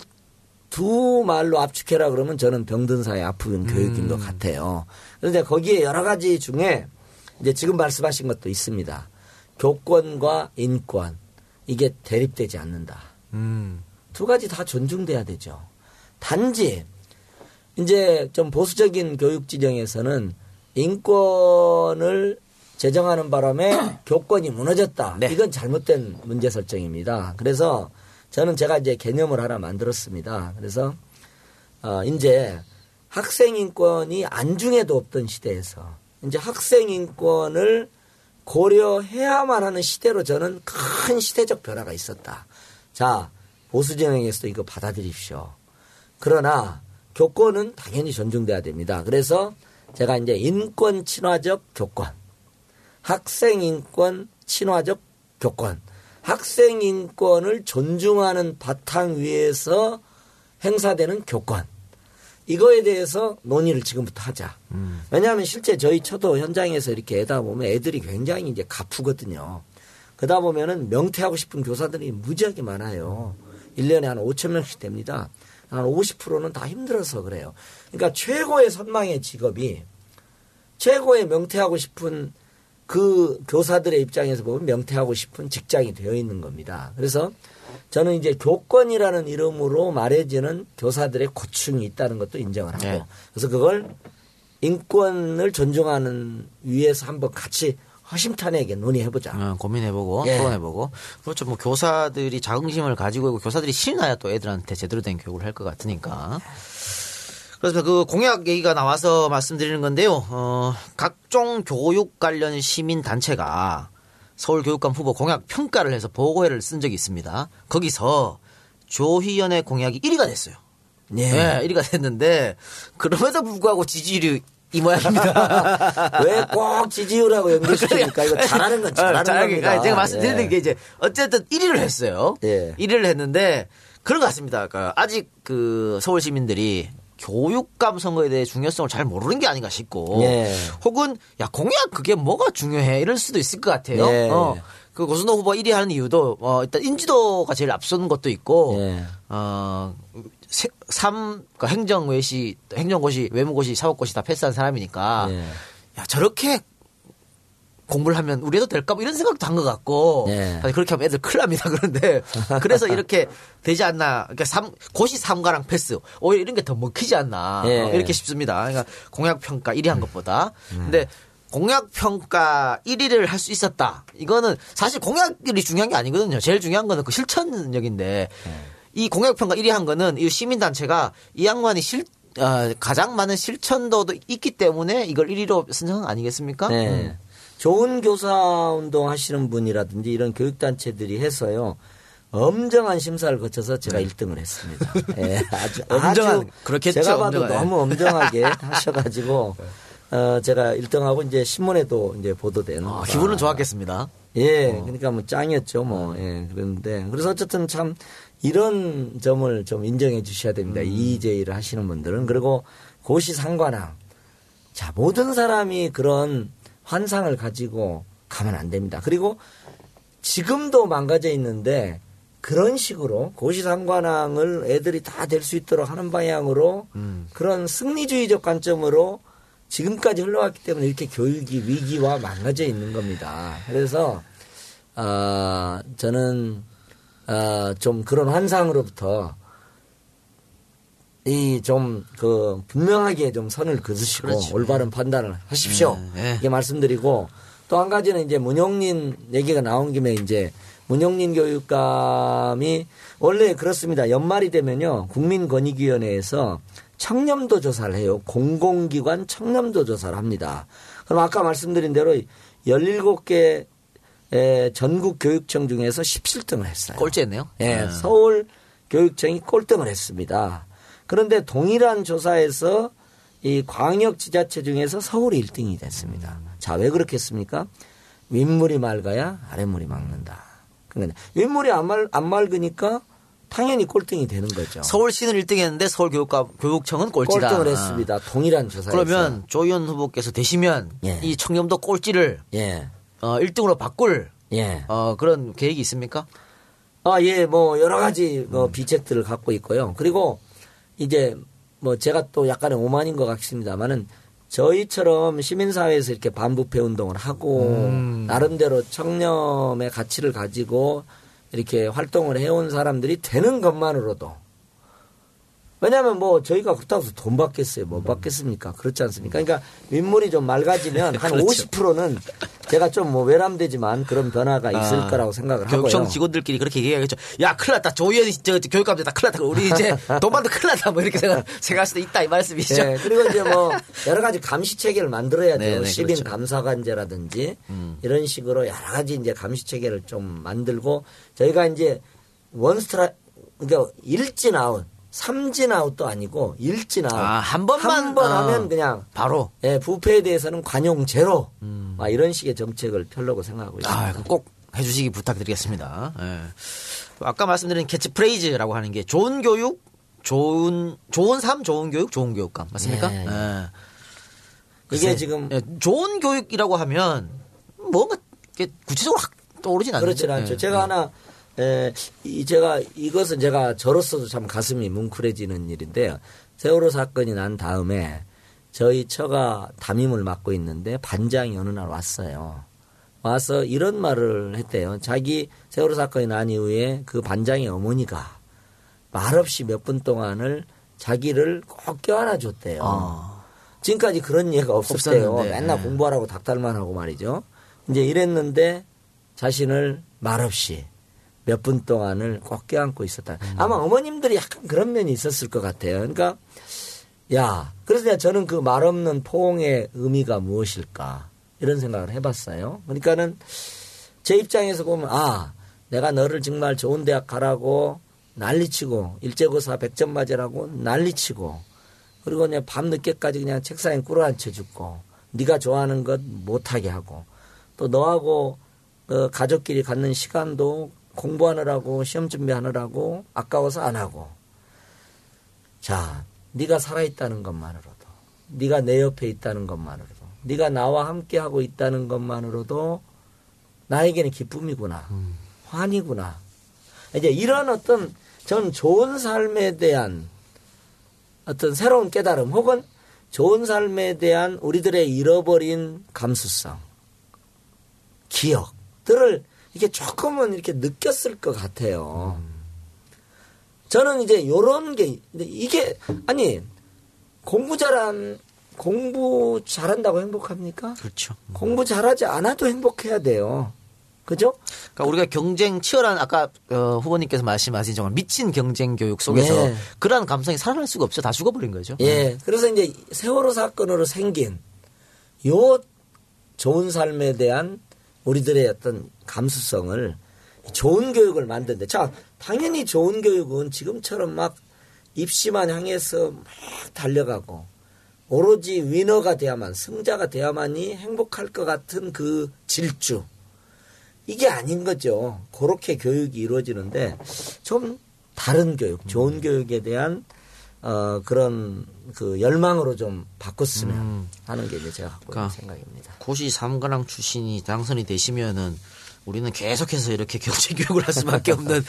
두 말로 압축해라 그러면 저는 병든 사회 아픈 교육인 것 같아요. 그런데 거기에 여러 가지 중에 이제 지금 말씀하신 것도 있습니다. 교권과 인권 이게 대립되지 않는다. 두 가지 다 존중돼야 되죠. 단지 이제 좀 보수적인 교육 진영에서는 인권을 제정하는 바람에 교권이 무너졌다. 네. 이건 잘못된 문제 설정입니다. 그래서 저는 제가 이제 개념을 하나 만들었습니다. 그래서 이제 학생 인권이 안중에도 없던 시대에서 이제 학생 인권을 고려해야만 하는 시대로 저는 큰 시대적 변화가 있었다. 자, 보수 진영에서도 이거 받아들이십시오. 그러나 교권은 당연히 존중돼야 됩니다. 그래서 제가 이제 인권 친화적 교권, 학생 인권 친화적 교권, 학생 인권을 존중하는 바탕 위에서 행사되는 교권. 이거에 대해서 논의를 지금부터 하자. 왜냐하면 실제 저희 초도 현장에서 이렇게 애다 보면 애들이 굉장히 이제 가프거든요. 그러다 보면은 명퇴하고 싶은 교사들이 무지하게 많아요. 1년에 한 5천 명씩 됩니다. 한 50%는 다 힘들어서 그래요. 그러니까 최고의 선망의 직업이 최고의 명퇴하고 싶은 그 교사들의 입장에서 보면 명퇴하고 싶은 직장이 되어 있는 겁니다. 그래서 저는 이제 교권이라는 이름으로 말해지는 교사들의 고충이 있다는 것도 인정을 하고 네. 그래서 그걸 인권을 존중하는 위에서 한번 같이 허심탄회하게 논의해보자. 고민해보고 예. 토론해보고 그렇죠. 뭐 교사들이 자긍심을 가지고 있고 교사들이 신이 나야 또 애들한테 제대로 된 교육을 할 것 같으니까. 그래서 그 공약 얘기가 나와서 말씀드리는 건데요. 각종 교육 관련 시민 단체가 서울교육감 후보 공약 평가를 해서 보고회를 쓴 적이 있습니다. 거기서 조희연의 공약이 1위가 됐어요. 네. 네, 1위가 됐는데 그럼에도 불구하고 지지율이 이 모양입니다. 왜 꼭 지지율하고 연결시키니까 이거 잘하는 건 잘하는 겁니다. 제가 말씀드리는 예. 게 이제 어쨌든 1위를 했어요. 예. 1위를 했는데 그런 것 같습니다. 그러니까 아직 그 서울 시민들이 교육감 선거에 대해 중요성을 잘 모르는 게 아닌가 싶고 예. 혹은 야 공약 그게 뭐가 중요해 이럴 수도 있을 것 같아요. 예. 그 고순호 후보 1위 하는 이유도 일단 인지도가 제일 앞서는 것도 있고 예. 그러니까 행정외시, 행정고시, 외무고시, 사법고시 다 패스한 사람이니까 예. 야 저렇게 공부를 하면 우리 애도 될까? 뭐 이런 생각도 한 것 같고 예. 사실 그렇게 하면 애들 큰일 납니다. 그런데 그래서 이렇게 되지 않나. 그러니까 고시 3과랑 패스 오히려 이런 게 더 먹히지 않나 예. 이렇게 싶습니다. 그러니까 공약평가 1위 한 것보다. 근데 공약평가 1위를 할 수 있었다. 이거는 사실 공약이 중요한 게 아니거든요. 제일 중요한 거는 그 실천력인데 이 공약평가 1위 한 거는 이 시민단체가 이 양반이 가장 많은 실천도도 있기 때문에 이걸 1위로 선정한 거 아니겠습니까? 네. 좋은 교사 운동 하시는 분이라든지 이런 교육단체들이 해서요. 엄정한 심사를 거쳐서 제가 1등을 했습니다. 예, 엄정한, 그렇겠죠. 제가 봐도 엄정한. 너무 엄정하게 하셔가지고, 제가 1등하고 이제 신문에도 이제 보도된. 기분은 좋았겠습니다. 예, 그러니까 뭐 짱이었죠, 뭐. 예, 그런데. 그래서 어쨌든 참 이런 점을 좀 인정해 주셔야 됩니다. EJ를 하시는 분들은. 그리고 고시 상관왕. 자, 모든 사람이 그런 환상을 가지고 가면 안 됩니다. 그리고 지금도 망가져 있는데 그런 식으로 고시상관왕을 애들이 다 될 수 있도록 하는 방향으로 그런 승리주의적 관점으로 지금까지 흘러왔기 때문에 이렇게 교육이 위기와 망가져 있는 겁니다. 그래서 저는 좀 그런 환상으로부터 분명하게 좀 선을 그으시고 그렇죠. 올바른 판단을 하십시오. 네. 이게 말씀드리고 또 한 가지는 이제 문용린 얘기가 나온 김에 이제 문용린 교육감이 원래 그렇습니다. 연말이 되면요. 국민권익위원회에서 청렴도 조사를 해요. 공공기관 청렴도 조사를 합니다. 그럼 아까 말씀드린 대로 17개 전국 교육청 중에서 17등을 했어요. 꼴찌했네요. 예, 서울 교육청이 꼴등을 했습니다. 그런데 동일한 조사에서 이 광역 지자체 중에서 서울이 1등이 됐습니다. 자, 왜 그렇겠습니까? 윗물이 맑아야 아랫물이 맑는다. 그러니까 윗물이 안 맑으니까 당연히 꼴등이 되는 거죠. 서울시는 1등했는데 서울교육청은 꼴찌다. 꼴등을 했습니다. 동일한 조사에서. 그러면 조희연 후보께서 되시면 예. 이 청렴도 꼴찌를 예. 1등으로 바꿀 예. 그런 계획이 있습니까? 예, 뭐 여러 가지 비책들을 갖고 있고요. 그리고 이제 뭐 제가 또 약간의 오만인 것 같습니다만은 저희처럼 시민사회에서 이렇게 반부패 운동을 하고 나름대로 청렴의 가치를 가지고 이렇게 활동을 해온 사람들이 되는 것만으로도 왜냐하면 뭐 저희가 그렇다고 해서 돈 받겠어요. 못 받겠습니까? 그렇지 않습니까? 그러니까 민물이 좀 맑아지면 한 그렇죠. 50%는 제가 좀 뭐 외람되지만 그런 변화가 있을 거라고 생각을 하고요. 교육청 직원들끼리 그렇게 얘기하겠죠. 야, 큰일 났다. 조희연이 교육감 됐다. 큰일 났다. 우리 이제 돈 받는 큰일 났다. 뭐 이렇게 생각할 수도 있다. 이 말씀이시죠. 네, 그리고 이제 뭐 여러 가지 감시 체계를 만들어야 돼요. 네네, 시민 그렇죠. 감사관제라든지 이런 식으로 여러 가지 이제 감시 체계를 좀 만들고 저희가 이제 그러니까 일진아웃. 삼진아웃도 아니고 일진아웃. 한 번만 한 번 하면 그냥 바로. 예, 부패에 대해서는 관용 제로. 이런 식의 정책을 펴려고 생각하고 있습니다. 꼭 해주시기 부탁드리겠습니다. 예. 아까 말씀드린 캐치프레이즈라고 하는 게 좋은 교육, 좋은 삶, 좋은 교육, 좋은 교육감 맞습니까? 네. 예. 이게 지금 좋은 교육이라고 하면 뭔가 구체적으로 떠오르진 않는데. 그렇지 않죠. 제가 하나 제가 이것은 제가 저로서도 참 가슴이 뭉클해지는 일인데요. 세월호 사건이 난 다음에 저희 처가 담임을 맡고 있는데 반장이 어느 날 왔어요. 와서 이런 말을 했대요. 자기 세월호 사건이 난 이후에 그 반장의 어머니가 말없이 몇 분 동안을 자기를 꼭 껴안아 줬대요. 지금까지 그런 예가 없었대요. 맨날 공부하라고 닥달만 하고 말이죠. 이제 이랬는데 자신을 말없이 몇 분 동안을 꼭 껴안고 있었다. 아마 어머님들이 약간 그런 면이 있었을 것 같아요. 그러니까 그래서 저는 그 말없는 포옹의 의미가 무엇일까 이런 생각을 해봤어요. 그러니까는 제 입장에서 보면 내가 너를 정말 좋은 대학 가라고 난리치고 일제고사 100점 맞으라고 난리치고 그리고 그냥 밤 늦게까지 그냥 책상에 꿇어앉혀 죽고 네가 좋아하는 것 못하게 하고 또 너하고 가족끼리 갖는 시간도 공부하느라고 시험 준비하느라고 아까워서 안 하고 네가 살아있다는 것만으로도 네가 내 옆에 있다는 것만으로도 네가 나와 함께하고 있다는 것만으로도 나에게는 기쁨이구나 환희구나 이제 이런 어떤 전 좋은 삶에 대한 어떤 새로운 깨달음 혹은 좋은 삶에 대한 우리들의 잃어버린 감수성 기억들을 이게 조금은 이렇게 느꼈을 것 같아요. 저는 이제 요런 게, 이게, 공부 잘한다고 행복합니까? 그렇죠. 공부 잘하지 않아도 행복해야 돼요. 그죠? 그러니까 우리가 경쟁 치열한 아까 후보님께서 말씀하신 정말 미친 경쟁 교육 속에서 그러한 감성이 살아날 수가 없죠. 다 죽어버린 거죠. 그래서 이제 세월호 사건으로 생긴 요 좋은 삶에 대한 우리들의 어떤 감수성을 좋은 교육을 만드는데 당연히 좋은 교육은 지금처럼 막 입시만 향해서 막 달려가고 오로지 위너가 돼야만 승자가 돼야만이 행복할 것 같은 그 질주 이게 아닌 거죠. 그렇게 교육이 이루어지는데 좀 다른 교육 좋은 교육에 대한 그런 그 열망으로 좀 바꿨으면 하는 게 이제 제가 갖고 있는 생각입니다. 고시 3관왕 출신이 당선이 되시면은 우리는 계속해서 이렇게 경제 교육을 할 수밖에 없는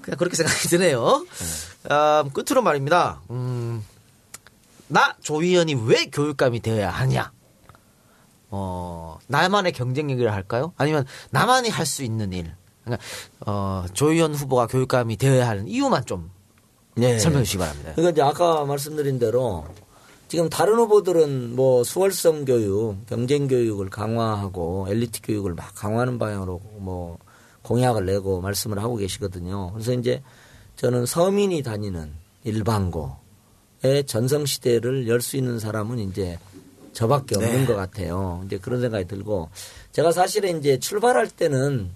그냥 그렇게 생각이 드네요. 끝으로 말입니다. 나 조희연이 왜 교육감이 되어야 하냐? 나만의 경쟁력이라 할까요? 아니면 나만이 할 수 있는 일. 그러니까 조희연 후보가 교육감이 되어야 하는 이유만 좀 설명해 주시기 바랍니다. 그러니까 이제 아까 말씀드린 대로 지금 다른 후보들은 뭐 수월성 교육, 경쟁 교육을 강화하고 엘리트 교육을 막 강화하는 방향으로 뭐 공약을 내고 말씀을 하고 계시거든요. 그래서 이제 저는 서민이 다니는 일반고의 전성시대를 열 수 있는 사람은 이제 저밖에 없는 것 같아요. 이제 그런 생각이 들고 제가 사실은 이제 출발할 때는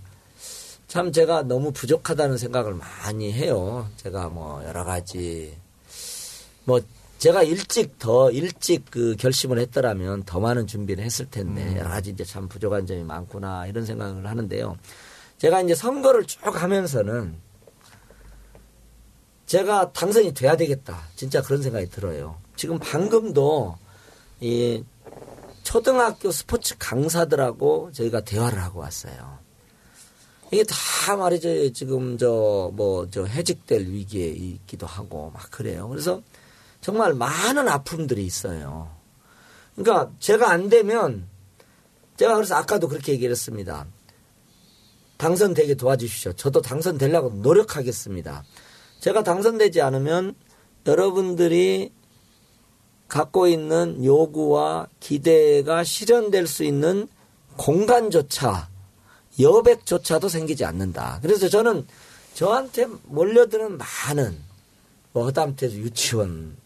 참 제가 너무 부족하다는 생각을 많이 해요. 제가 뭐 여러 가지 뭐 제가 더 일찍 그 결심을 했더라면 더 많은 준비를 했을 텐데 여러 가지 이제 참 부족한 점이 많구나 이런 생각을 하는데요. 제가 이제 선거를 쭉 하면서는 제가 당선이 돼야 되겠다. 진짜 그런 생각이 들어요. 지금 방금도 이 초등학교 스포츠 강사들하고 저희가 대화를 하고 왔어요. 이게 다 말이죠. 지금 해직될 위기에 있기도 하고 막 그래요. 그래서 정말 많은 아픔들이 있어요. 그러니까 제가 안 되면 제가 그래서 아까도 그렇게 얘기를 했습니다. 당선되게 도와주십시오. 저도 당선되려고 노력하겠습니다. 제가 당선되지 않으면 여러분들이 갖고 있는 요구와 기대가 실현될 수 있는 공간조차 여백조차도 생기지 않는다. 그래서 저는 저한테 몰려드는 많은 허다못해 유치원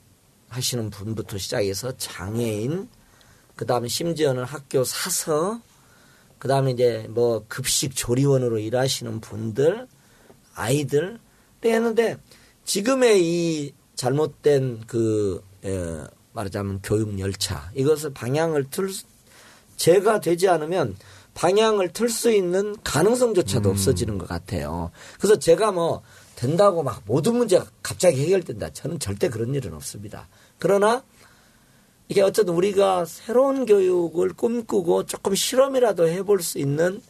하시는 분부터 시작해서 장애인, 그 다음에 심지어는 학교 사서, 그 다음에 이제 뭐 급식 조리원으로 일하시는 분들, 아이들, 했는데 지금의 이 잘못된 말하자면 교육 열차, 이것을 제가 되지 않으면 방향을 틀 수 있는 가능성조차도 없어지는 것 같아요. 그래서 제가 뭐 된다고 막 모든 문제가 갑자기 해결된다. 저는 절대 그런 일은 없습니다. 그러나 이게 어쨌든 우리가 새로운 교육을 꿈꾸고 조금 실험이라도 해볼 수 있는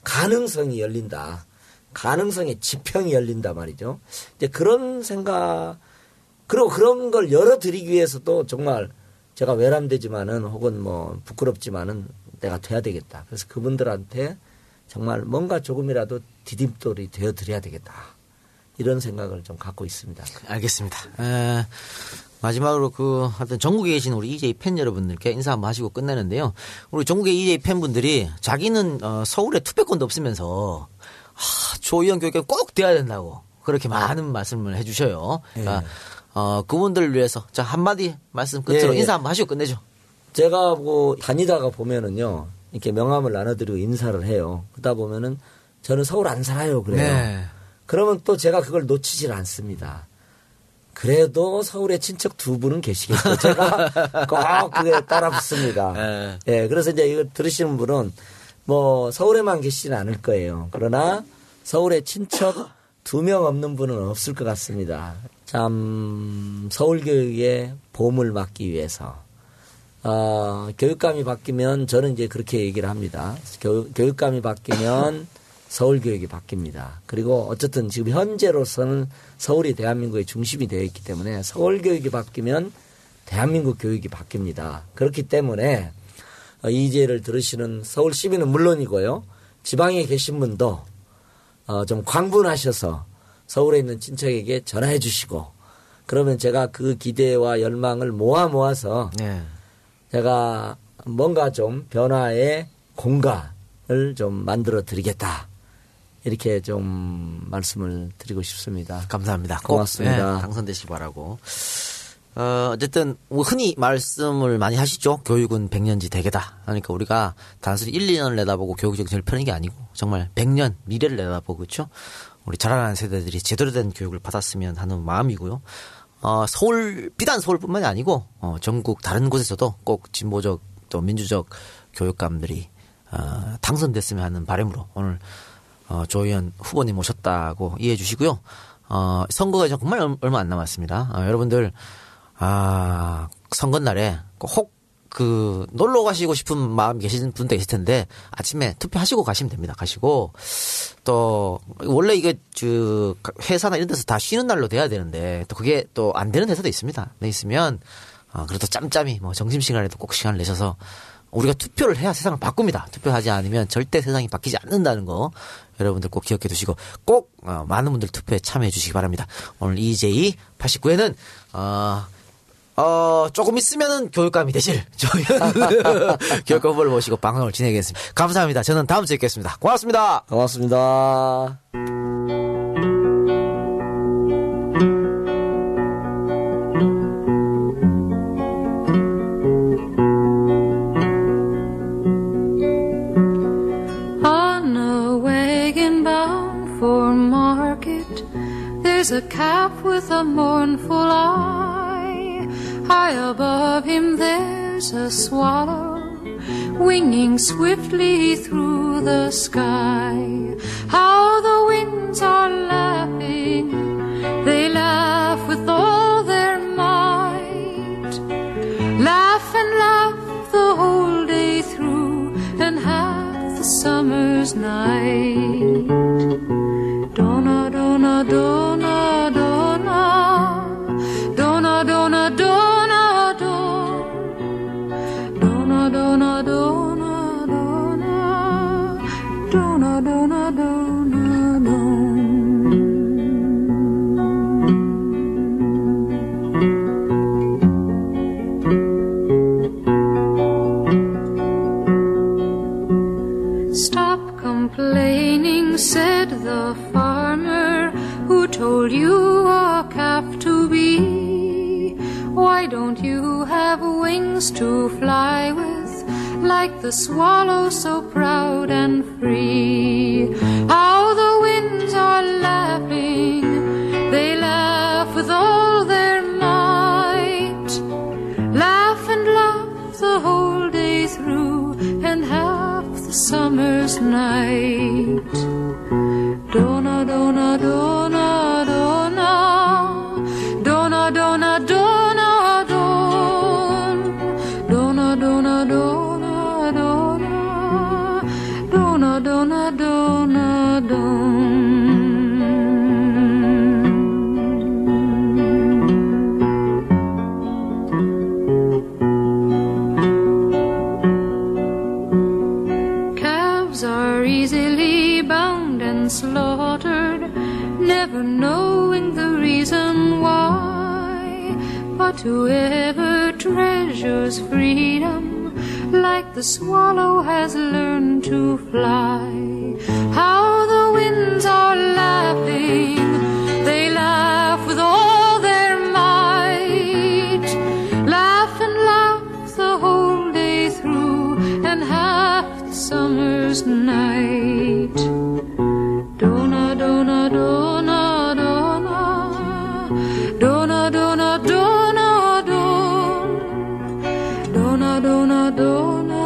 가능성이 열린다. 가능성의 지평이 열린다 말이죠. 이제 그런 생각, 그리고 그런 걸 열어드리기 위해서도 정말 제가 외람되지만은 혹은 뭐 부끄럽지만은 내가 돼야 되겠다. 그래서 그분들한테 정말 뭔가 조금이라도 디딤돌이 되어드려야 되겠다. 이런 생각을 좀 갖고 있습니다. 알겠습니다. 마지막으로 하여튼 전국에 계신 우리 EJ 팬 여러분들께 인사 한번 하시고 끝내는데요. 우리 전국의 EJ 팬분들이 자기는 서울에 투표권도 없으면서 조희연 교육에 꼭 돼야 된다고 그렇게 많은 말씀을 해주셔요. 그러니까 그분들을 위해서 자 한마디 말씀 끝으로 인사 한번 하시고 끝내죠. 제가 뭐 다니다가 보면은요 이렇게 명함을 나눠드리고 인사를 해요. 그러다 보면은 저는 서울 안 살아요 그래요. 네. 그러면 또 제가 그걸 놓치질 않습니다. 그래도 서울에 친척 2분은 계시겠죠. 제가 꼭 그게 따라 붙습니다. 예, 그래서 이제 이거 들으시는 분은 뭐 서울에만 계시지는 않을 거예요. 그러나 서울에 친척 2명 없는 분은 없을 것 같습니다. 참 서울교육의 보험을 막기 위해서 교육감이 바뀌면 저는 이제 그렇게 얘기를 합니다. 교육감이 바뀌면 서울교육이 바뀝니다. 그리고 어쨌든 지금 현재로서는 서울이 대한민국의 중심이 되어 있기 때문에 서울교육이 바뀌면 대한민국 교육이 바뀝니다. 그렇기 때문에 이제를 들으시는 서울 시민은 물론이고요. 지방에 계신 분도 좀 광분하셔서 서울에 있는 친척에게 전화해 주시고 그러면 제가 그 기대와 열망을 모아서 제가 뭔가 좀 변화의 공간을 좀 만들어 드리겠다. 이렇게 좀 말씀을 드리고 싶습니다. 감사합니다. 고맙습니다. 당선되시기 바라고. 어쨌든 흔히 말씀을 많이 하시죠. 교육은 100년지 대계다. 그러니까 우리가 단순히 1, 2년을 내다보고 교육 정책을 펴는 게 아니고 정말 100년 미래를 내다보고 그렇죠. 우리 자라나는 세대들이 제대로 된 교육을 받았으면 하는 마음이고요. 비단 서울뿐만이 아니고 전국 다른 곳에서도 꼭 진보적 또 민주적 교육감들이 당선됐으면 하는 바람으로 오늘 조희연 후보님 오셨다고 이해해 주시고요. 선거가 정말 얼마 안 남았습니다. 여러분들 선거날에 혹 놀러 가시고 싶은 마음 계신 분도 계실 텐데 아침에 투표하시고 가시면 됩니다. 가시고 또 원래 이게 회사나 이런 데서 다 쉬는 날로 돼야 되는데 또 그게 또 안 되는 회사도 있습니다. 네 있으면 그래도 짬짬이 뭐 점심시간에도 꼭 시간을 내셔서 우리가 투표를 해야 세상을 바꿉니다. 투표하지 않으면 절대 세상이 바뀌지 않는다는 거 여러분들 꼭 기억해 두시고 꼭 많은 분들 투표에 참여해 주시기 바랍니다. 오늘 EJ 89회는 조금 있으면은 교육감이 되실 교육감 후보를 모시고 방송을 진행하겠습니다. 감사합니다. 저는 다음 주에 뵙겠습니다. 고맙습니다. 고맙습니다. There's a calf with a mournful eye. High above him there's a swallow winging swiftly through the sky. How the winds are laughing, they laugh with all their might. Laugh and laugh the whole day through and half the summer's night. Donna, donna, donna, donna, donna, donna, donna. told you a calf to be? Why don't you have wings to fly with, like the swallow so proud and free? How the winds are laughing, they laugh with all their might. Laugh and laugh the whole day through, and half the summer's night. Dona, dona, dona, dona, dona, dona, dona, dona, dona, dona, dona, dona, dona, dona, dona. Calves are easily bound and slaughtered, never knowing the reason why. But whoever treasures freedom, like the swallow has learned to fly. How the winds are laughing, they laugh with all their might. Laugh and laugh the whole day through, and half the summer's night. Dona, dona, dona, dona, dona, dona, dona, dona, dona, dona, dona.